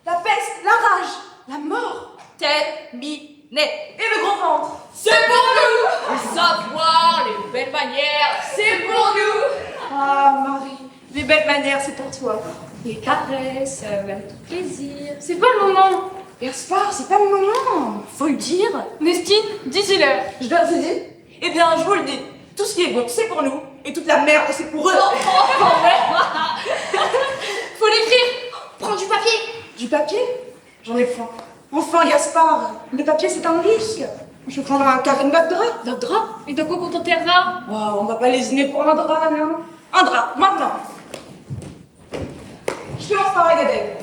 S6: la peste, la rage, la mort
S4: Terminé.
S6: et le gros ventre.
S4: C'est pour nous. Le savoir, les belles manières, c'est pour nous.
S6: Ah, Marie, les belles manières, c'est pour toi.
S1: les caresses, avec tout plaisir. C'est pas le moment.
S6: Gaspard, c'est pas le moment.
S1: Faut le dire. Nestine, dis-le.
S6: Je dois te dire. Eh bien, je vous le dis. Tout ce qui est bon, c'est pour nous. Et toute la merde, c'est pour eux.
S4: Faut l'écrire. Prends du papier.
S6: Du papier? J'en ai point. Enfin, Gaspard, le papier, c'est un risque. Je prendrai un carré de notre drap.
S1: Notre drap. Et de quoi contentera?
S6: Oh, on va pas lésiner pour un drap, non. Un drap, maintenant. Je commence par la gabelle.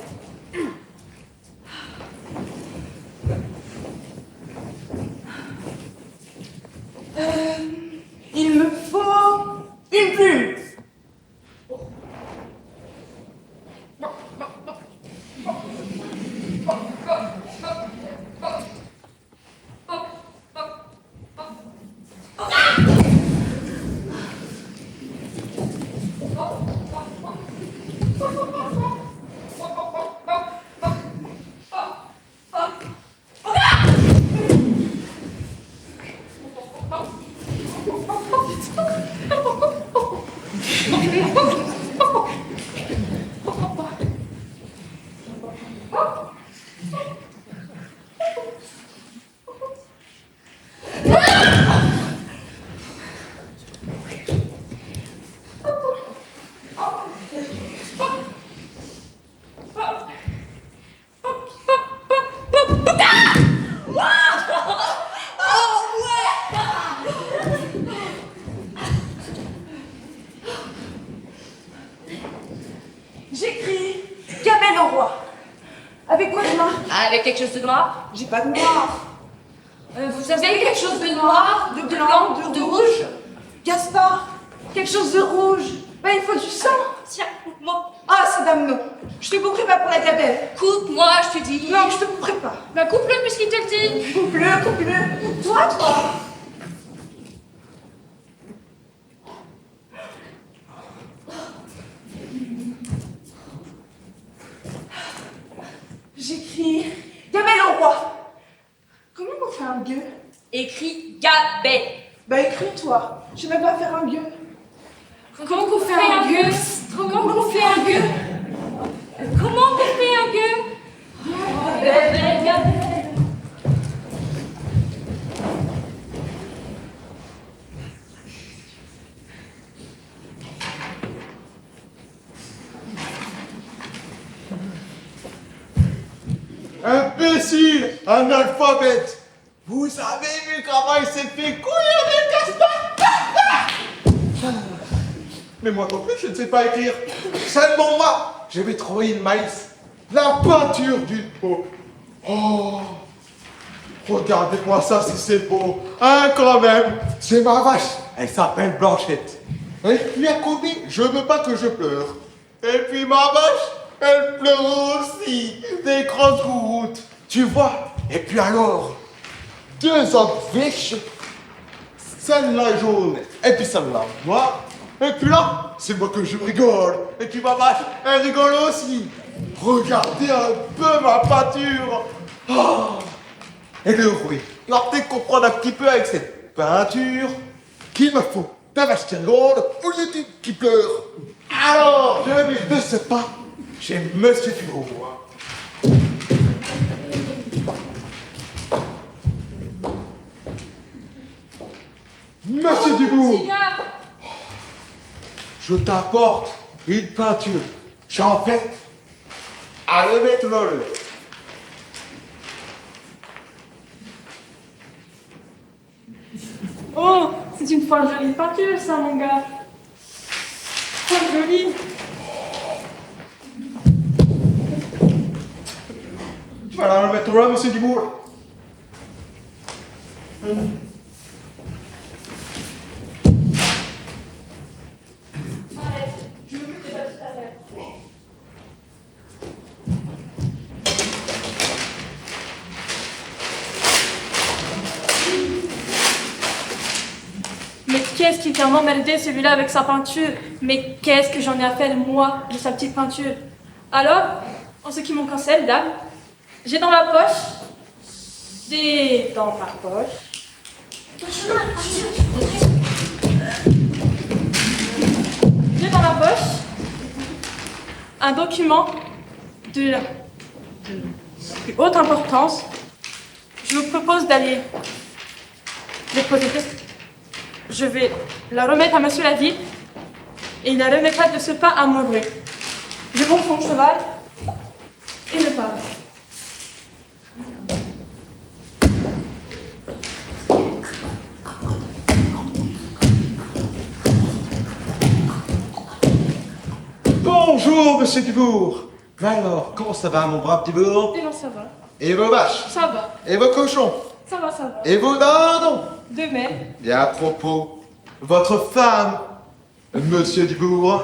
S6: Il me faut une plume. J'écris Gabelle au roi. Avec quoi je marque?
S1: Avec quelque chose de noir.
S6: J'ai pas de noir.
S1: Vous avez quelque chose de noir,
S6: De blanc, de rouge. Gaspard, quelque chose de rouge. Ben, il faut du sang.
S1: Tiens, coupe-moi.
S6: Ah, c'est dame, non. Je te couperai pas pour la gabelle.
S1: Coupe-moi, je te dis.
S6: Non, je te couperai pas.
S1: Bah coupe-le puisqu'il te le dit.
S6: Coupe-le, coupe-le. Coupe-toi, toi. J'écris Gabelle au roi. Comment on fait un gueux?
S1: Écrit Gabelle.
S6: Bah écris-toi. Je sais même pas faire un gueux.
S1: Comment qu'on fait un gueux? Comment qu'on fait un gueux? Comment qu'on fait un gueux? Gabelle, Gabelle.
S3: Imbécile, analphabète. Vous avez vu comment il s'est fait couiller avec Gaspard? Mais moi non plus, je ne sais pas écrire. Seulement moi, je vais trouver une maïs. La peinture d'une peau. Oh, regardez-moi ça si c'est beau. Hein, quand même. C'est ma vache. Elle s'appelle Blanchette. Et puis à côté, je veux pas que je pleure. Et puis ma vache, elle pleure aussi des grosses gouttes. Tu vois? Et puis alors, deux autres fiches, celle-là jaune, et puis celle-là noire. Et puis là, c'est moi que je rigole. Et puis ma vache, elle rigole aussi. Regardez un peu ma peinture. Oh, et le bruit. Alors peut-être comprendre un petit peu avec cette peinture qu'il me faut d'un vache qui rigole au lieu d'une qui pleure. Alors, je vais de ce pas chez Monsieur Dubois. Monsieur Dubourg, je t'apporte une peinture. J'en fais à le mettre dans le lait.
S1: Oh, c'est une fois jolie peinture, ça, mon gars. Trop jolie.
S3: Tu vas la remettre là, Monsieur Dubourg.
S1: Mais qu'est-ce qui vient m'emmerder celui-là avec sa peinture? Mais qu'est-ce que j'en ai à faire, moi, de sa petite peinture? Alors, en ce qui me concerne, dame, j'ai dans ma poche, j'ai dans ma poche, un document de plus haute importance. Je vous propose d'aller déposer. Je vais la remettre à Monsieur Laville et il la remettra de ce pas à mon loué. Je monte mon cheval et je pars.
S3: Bonjour, Monsieur Dubourg. Alors, comment ça va, mon brave Dubourg?
S1: Et non, ça va.
S3: Et vos vaches?
S1: Ça va.
S3: Et vos cochons?
S1: Ça va, ça va.
S3: Et vos dindons?
S1: De même.
S3: Et à propos, votre femme, Monsieur Dubourg?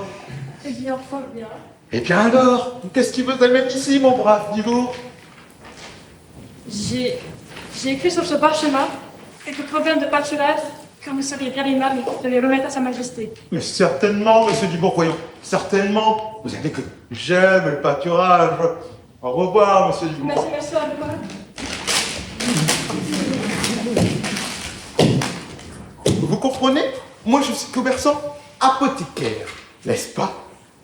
S1: Eh bien, fort bien.
S3: Eh bien alors, qu'est-ce qui vous amène ici, mon brave Dubourg?
S1: J'ai écrit sur ce parchemin quelques problèmes de pâturage que vous seriez bien aimable de les remettre à Sa Majesté.
S3: Mais certainement, Monsieur Dubourg, voyons. Certainement. Vous savez que j'aime le pâturage. Au revoir, Monsieur Dubourg.
S1: Merci, merci, à revoir.
S3: Vous comprenez? Moi, je suis commerçant apothicaire, n'est-ce pas?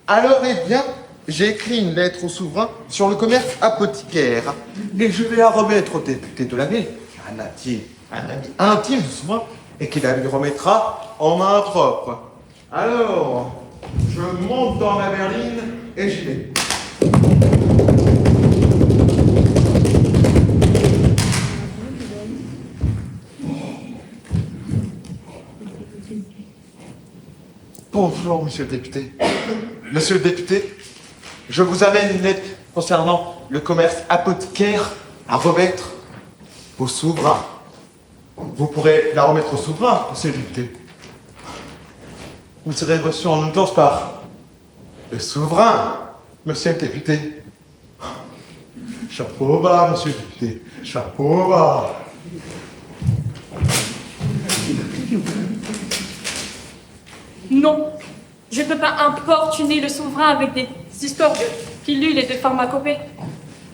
S3: Alors, eh bien, j'ai écrit une lettre au souverain sur le commerce apothicaire. Et je vais la remettre au député de la ville, un ami intime du souverain, et qui la lui remettra en main propre. Alors, je monte dans ma berline et j'y vais. Bonjour, monsieur le député. Monsieur le député, je vous amène une lettre concernant le commerce apothicaire à remettre au souverain. Vous pourrez la remettre au souverain, monsieur le député. Vous serez reçu en audience par le souverain, monsieur le député. Chapeau bas, monsieur le député. Chapeau bas.
S1: Non, je ne peux pas importuner le souverain avec des histoires de pilules et de pharmacopées.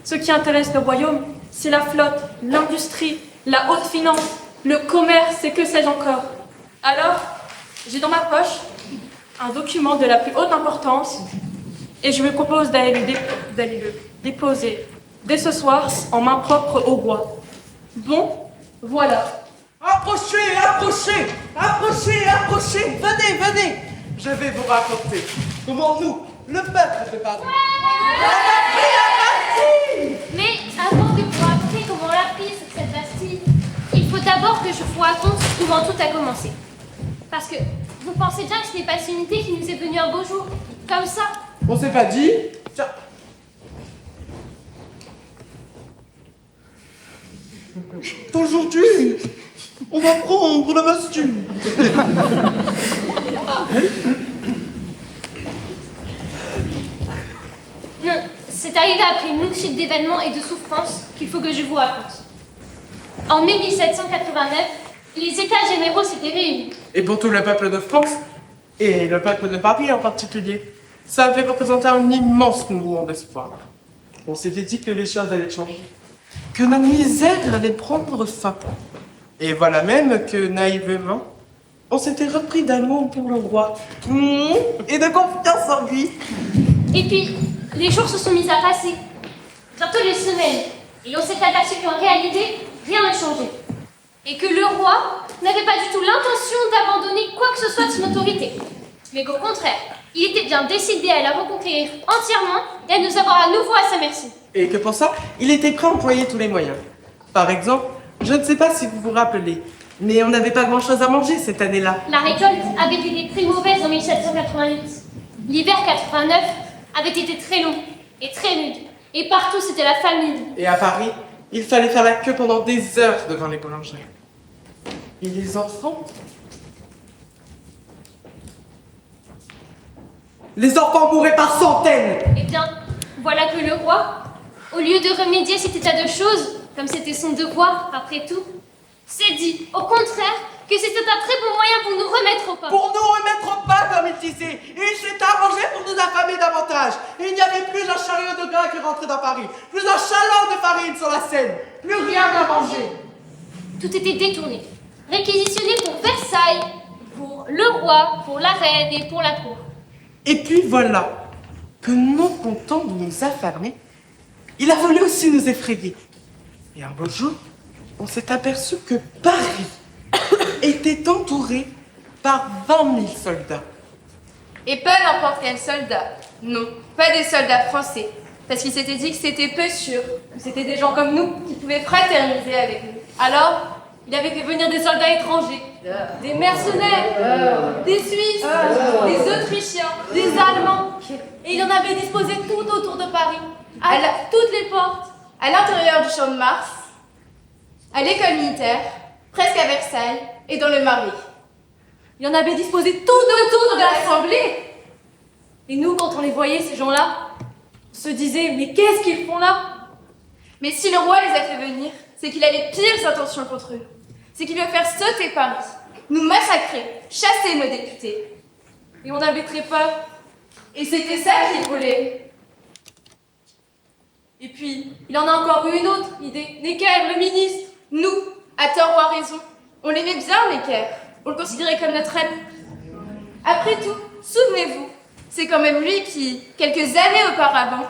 S1: Ce qui intéresse le royaume, c'est la flotte, l'industrie, la haute finance, le commerce et que sais-je encore. Alors, j'ai dans ma poche un document de la plus haute importance et je me propose d'aller le déposer dès ce soir en main propre au roi. Bon, voilà.
S2: Approchez, approchez, approchez, approchez, venez, venez. Je vais vous raconter comment nous, le peuple de Paris, on a pris la Bastille.
S4: Mais avant de vous raconter comment on l'a prise, cette Bastille, il faut d'abord que je vous raconte comment tout a commencé. Parce que vous pensez bien que ce n'est pas une unité qui nous est venue un beau jour, comme ça.
S2: On s'est pas dit. Tiens. Aujourd'hui, on va prendre la Bastille.
S5: arrivé après une longue suite d'événements et de souffrances qu'il faut que je vous raconte. En mai 1789, les États généraux s'étaient réunis.
S2: Et pour tout le peuple de France, et le peuple de Paris en particulier, ça avait représenté un immense mouvement d'espoir. On s'était dit que les choses allaient changer, que notre misère allait prendre fin. Et voilà même que, naïvement, on s'était repris d'amour pour le roi, et de confiance en lui.
S5: Et puis, les jours se sont mis à passer, bientôt les semaines, et on s'est aperçu qu'en réalité, rien n'a changé. Et que le roi n'avait pas du tout l'intention d'abandonner quoi que ce soit de son autorité, mais qu'au contraire, il était bien décidé à la reconquérir entièrement et à nous avoir à nouveau à sa merci.
S2: Et que pour ça, il était prêt à employer tous les moyens. Par exemple, je ne sais pas si vous vous rappelez, mais on n'avait pas grand-chose à manger cette année-là.
S5: La récolte avait été très mauvaise en 1788. L'hiver 89 avait été très long et très rude, et partout c'était la famine.
S2: Et à Paris, il fallait faire la queue pendant des heures devant les boulangeries. Et les enfants? Les enfants mouraient par centaines!
S5: Eh bien, voilà que le roi, au lieu de remédier à cet état de choses, comme c'était son devoir après tout, s'est dit, au contraire, que c'était un très bon moyen pour nous remettre au pas.
S2: Pour nous remettre au pas, comme il disait. Et il s'est arrangé pour nous affamer davantage. Et il n'y avait plus un chariot de grain qui rentrait dans Paris, plus un chaland de farine sur la Seine, plus rien à manger.
S5: Tout était détourné, réquisitionné pour Versailles, pour le roi, pour la reine et pour la cour.
S2: Et puis voilà, que non content de nous affamer, il a voulu aussi nous effrayer. Et un beau jour, on s'est aperçu que Paris était entouré par 20 000 soldats.
S7: Et pas n'importe quel soldat. Non, pas des soldats français. Parce qu'il s'était dit que c'était peu sûr, que c'était des gens comme nous qui pouvaient fraterniser avec nous. Alors, il avait fait venir des soldats étrangers, des mercenaires, des Suisses, des Autrichiens, des Allemands. Et il en avait disposé tout autour de Paris, à toutes les portes, à l'intérieur du Champ de Mars, à l'école militaire, presque à Versailles et dans le Marais. Il en avait disposé tout autour de l'Assemblée. Et nous, quand on les voyait, ces gens-là, on se disait, mais qu'est-ce qu'ils font là? Mais si le roi les a fait venir, c'est qu'il a les pires intentions contre eux. C'est qu'il veut faire sauter Paris, nous massacrer, chasser nos députés. Et on avait très peur. Et c'était ça qu'il voulait. Et puis, il en a encore eu une autre idée. Necker, le ministre. Nous, à tort ou à raison, on l'aimait bien, Necker. On le considérait comme notre ami. Après tout, souvenez-vous, c'est quand même lui qui, quelques années auparavant,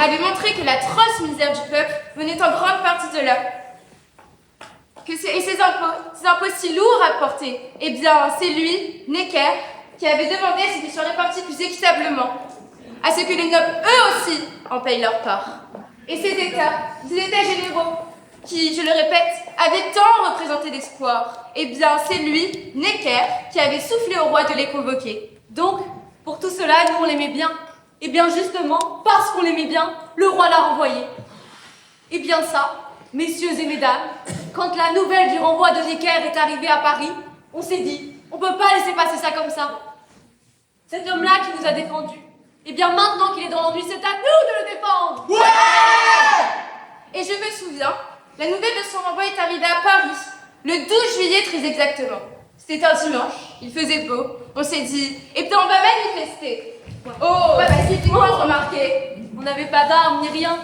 S7: avait montré que l'atroce misère du peuple venait en grande partie de là. Et ces impôts si lourds à porter, eh bien, c'est lui, Necker, qui avait demandé à ce qu'ils soient répartis plus équitablement, à ce que les nobles, eux aussi, en payent leur part. Et ces États généraux, qui, je le répète, avaient tant représenté d'espoir, eh bien, c'est lui, Necker, qui avait soufflé au roi de les convoquer. Donc, pour tout cela, nous, on l'aimait bien. Eh bien, justement, parce qu'on l'aimait bien, le roi l'a renvoyé. Eh bien ça, messieurs et mesdames, quand la nouvelle du renvoi de Necker est arrivée à Paris, on s'est dit, on peut pas laisser passer ça comme ça. Cet homme-là qui nous a défendus, eh bien maintenant qu'il est dans l'ennui, c'est à nous de le défendre. Ouais! Et je me souviens, la nouvelle de son renvoi est arrivée à Paris, le 12 juillet très exactement. C'était un dimanche, il faisait beau, on s'est dit, eh bien on va manifester. Oh, bah c'était quoi remarquer? On n'avait pas d'armes ni rien.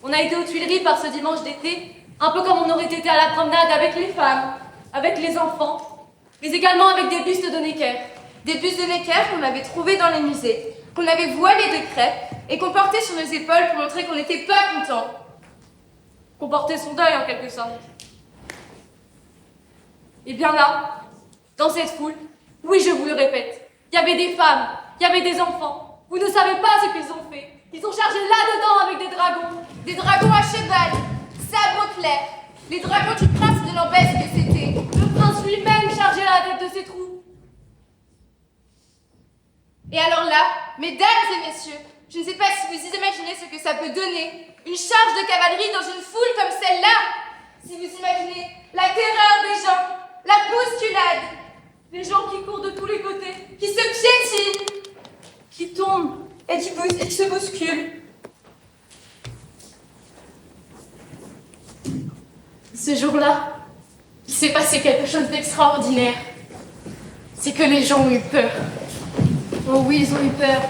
S7: On a été aux Tuileries par ce dimanche d'été, un peu comme on aurait été à la promenade avec les femmes, avec les enfants, mais également avec des bustes de Necker. Des bustes de Necker qu'on avait trouvés dans les musées, qu'on avait voilés de crêpe et qu'on portait sur nos épaules pour montrer qu'on n'était pas contents. Qu'on portait son deuil en quelque sorte. Et bien là, dans cette foule, oui je vous le répète, il y avait des femmes, il y avait des enfants. Vous ne savez pas ce qu'ils ont fait. Ils sont chargés là-dedans avec des dragons. Des dragons à cheval, sabres clairs. Les dragons du prince de Lambès que c'était. Le prince lui-même chargé à la tête de ses troupes. Et alors là, mesdames et messieurs, je ne sais pas si vous imaginez ce que ça peut donner. Une charge de cavalerie dans une foule comme celle-là. Si vous imaginez la terreur des gens, la bousculade. Les gens qui courent de tous les côtés, qui se piétinent, qui tombent et qui se bousculent.
S5: Ce jour-là, il s'est passé quelque chose d'extraordinaire. C'est que les gens ont eu peur. Oh oui, ils ont eu peur.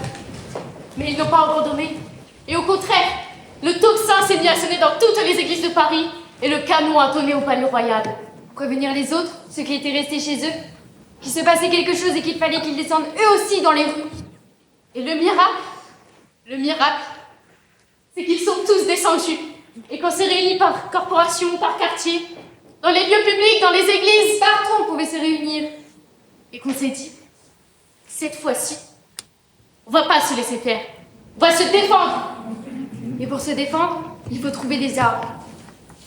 S5: Mais ils n'ont pas abandonné. Et au contraire, le tocsin s'est mis à sonner dans toutes les églises de Paris et le canon a tonné au palais royal.
S4: Pour prévenir les autres, ceux qui étaient restés chez eux, qu'il se passait quelque chose et qu'il fallait qu'ils descendent eux aussi dans les rues.
S5: Et le miracle, c'est qu'ils sont tous descendus et qu'on s'est réunis par corporation, par quartier, dans les lieux publics, dans les églises,
S4: Partout, on pouvait se réunir.
S5: et qu'on s'est dit, cette fois-ci, on va pas se laisser faire, on va se défendre.
S4: Et pour se défendre, il faut trouver des armes.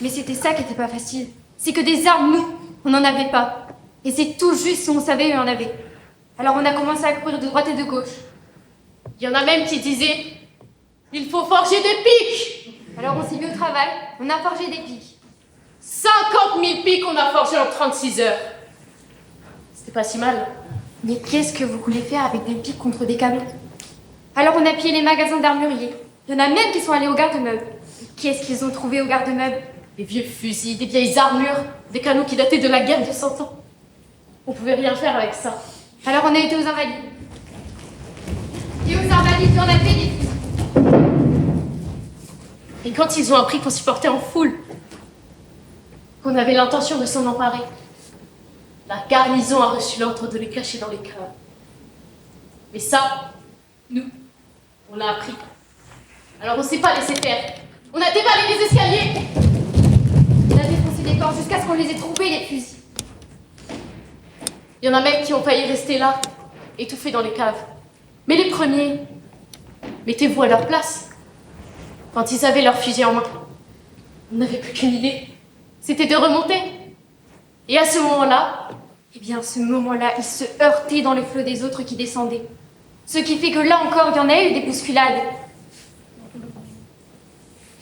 S4: Mais c'était ça qui était pas facile. C'est que des armes, nous, on n'en avait pas. Et c'est tout juste si on savait où il y en avait. Alors on a commencé à courir de droite et de gauche.
S5: Il y en a même qui disaient, il faut forger des pics.
S4: Alors on s'est mis au travail, on a forgé des pics.
S5: 50 000 pics on a forgé en 36 heures. C'était pas si mal.
S4: Mais qu'est-ce que vous voulez faire avec des pics contre des canons? Alors on a pillé les magasins d'armuriers. Il y en a même qui sont allés au garde-meubles. Et qu'est-ce qu'ils ont trouvé au garde-meubles?
S5: Des vieux fusils, des vieilles armures, des canons qui dataient de la guerre de 100 ans. On pouvait rien faire avec ça.
S4: Alors on a été aux Invalides. Et aux Invalides, il y en avait des fusils.
S5: Et quand ils ont appris qu'on s'y portait en foule, qu'on avait l'intention de s'en emparer, la garnison a reçu l'ordre de les cacher dans les caves. Mais ça, nous, on l'a appris. Alors on s'est pas laissé faire. On a déballé les escaliers.
S4: On a défoncé des corps jusqu'à ce qu'on les ait trouvés, les fusils.
S5: Il y en a même qui ont failli rester là, étouffés dans les caves. Mais les premiers, mettez-vous à leur place. Quand ils avaient leur fusil en main, on n'avait plus qu'une idée. C'était de remonter. Et à ce moment-là,
S4: Eh bien, à ce moment-là, ils se heurtaient dans le flot des autres qui descendaient. Ce qui fait que là encore, il y en a eu des bousculades.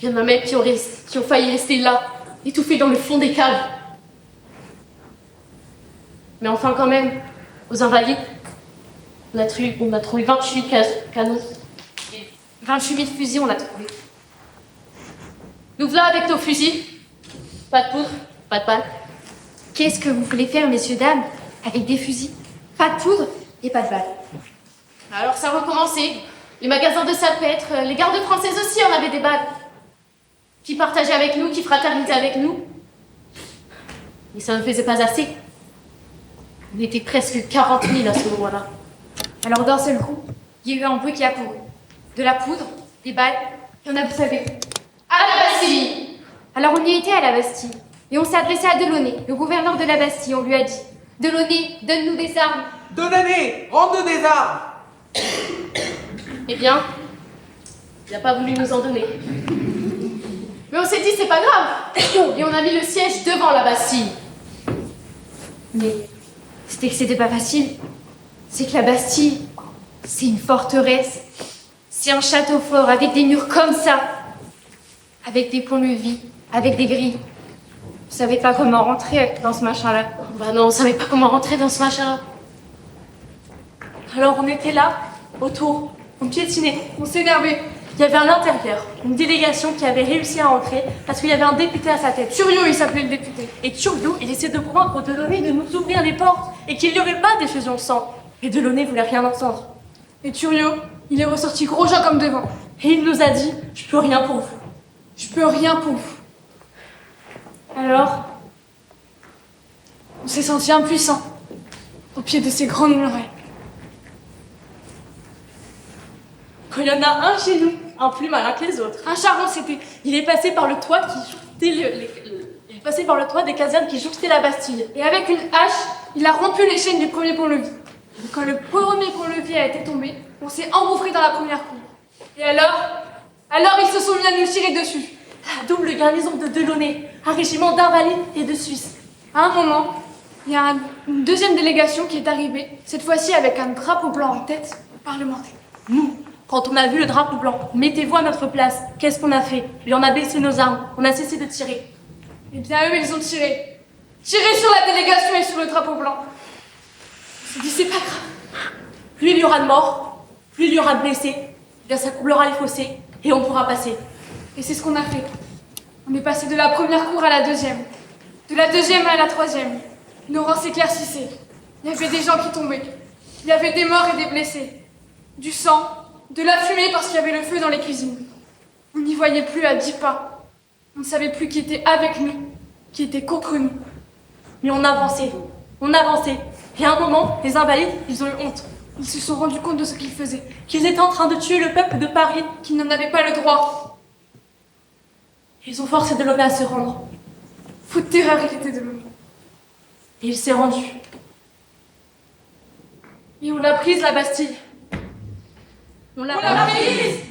S5: il y en a même qui ont failli rester là, étouffés dans le fond des caves. Mais enfin, quand même, aux Invalides, on a trouvé 28 canons. Et 28 000 fusils, on a trouvé. Nous voilà avec nos fusils. Pas de poudre, pas de balles.
S4: Qu'est-ce que vous voulez faire, messieurs, dames, avec des fusils? Pas de poudre et pas de balles.
S5: Alors ça a recommencé. Les magasins de salpêtre, les gardes françaises aussi en avaient des balles. Qui partageaient avec nous, qui fraternisaient avec nous. Mais ça ne faisait pas assez. On était presque 40 000 à ce moment-là.
S4: Alors d'un seul coup, il y a eu un bruit qui a couru. De la poudre, des balles, et on a, vous savez.
S5: À la Bastille!
S4: Alors on y était à la Bastille, et on s'est adressé à Delaunay, le gouverneur de la Bastille. On lui a dit, Delaunay, donne-nous des armes.
S2: Delaunay, rends-nous des armes.
S5: Eh bien, il n'a pas voulu nous en donner. Mais on s'est dit, c'est pas grave. Et on a mis le siège devant la Bastille.
S4: Mais c'était que c'était pas facile. C'est que la Bastille, c'est une forteresse. C'est un château fort avec des murs comme ça. Avec des ponts-levis, avec des grilles. Vous savez pas comment rentrer dans ce machin-là.
S5: Bah non, on savait pas comment rentrer dans ce machin.
S1: Alors on était là, autour, on piétinait, on s'énervait. Il y avait à l'intérieur une délégation qui avait réussi à entrer parce qu'il y avait un député à sa tête. Turio, il s'appelait le député. Et Turio, il essayait de convaincre Delaunay de nous ouvrir les portes et qu'il n'y aurait pas d'effusion de sang. Et Delaunay voulait rien entendre. Et Turio, il est ressorti gros jas comme devant. Et il nous a dit, je peux rien pour vous. Je peux rien pour vous. Alors, on s'est senti impuissants au pied de ces grandes murailles. Quand il y en a un chez nous, un plus malin que les autres, un charron c'était, il est passé par le toit qui jouxtait il est passé par le toit des casernes qui jouxtaient la Bastille. Et avec une hache, il a rompu les chaînes du premier pont-levis. Et quand le premier pont-levis a été tombé, on s'est engouffré dans la première cour. Et alors ils se sont mis à nous tirer dessus. La double garnison de Delaunay, un régiment d'invalides et de Suisses. À un moment, il y a une deuxième délégation qui est arrivée, cette fois-ci avec un drapeau blanc en tête, parlementaire. Nous, quand on a vu le drapeau blanc, mettez-vous à notre place, qu'est-ce qu'on a fait? Et on a baissé nos armes, on a cessé de tirer. Eh bien eux, ils ont tiré. Tiré sur la délégation et sur le drapeau blanc. On s'est dit, c'est pas grave. Plus il y aura de morts, plus il y aura de blessés, eh bien ça couplera les fossés et on pourra passer. Et c'est ce qu'on a fait. On est passé de la première cour à la deuxième.
S5: De la deuxième à la troisième, une horreur s'éclaircissait. Il y avait des gens qui tombaient. Il y avait des morts et des blessés. Du sang, de la fumée parce qu'il y avait le feu dans les cuisines. On n'y voyait plus à 10 pas. On ne savait plus qui était avec nous, qui était contre nous.
S1: Mais on avançait. Et à un moment, les Invalides, ils ont eu honte.
S5: Ils se sont rendus compte de ce qu'ils faisaient,
S1: Qu'ils étaient en train de tuer le peuple de Paris.
S5: qu'ils n'en avaient pas le droit.
S1: Ils ont forcé Delaunay à se rendre.
S5: Fou de terreur, il était de l'eau.
S1: Et il s'est rendu.
S5: Et on a prise la Bastille.
S1: On l'a prise.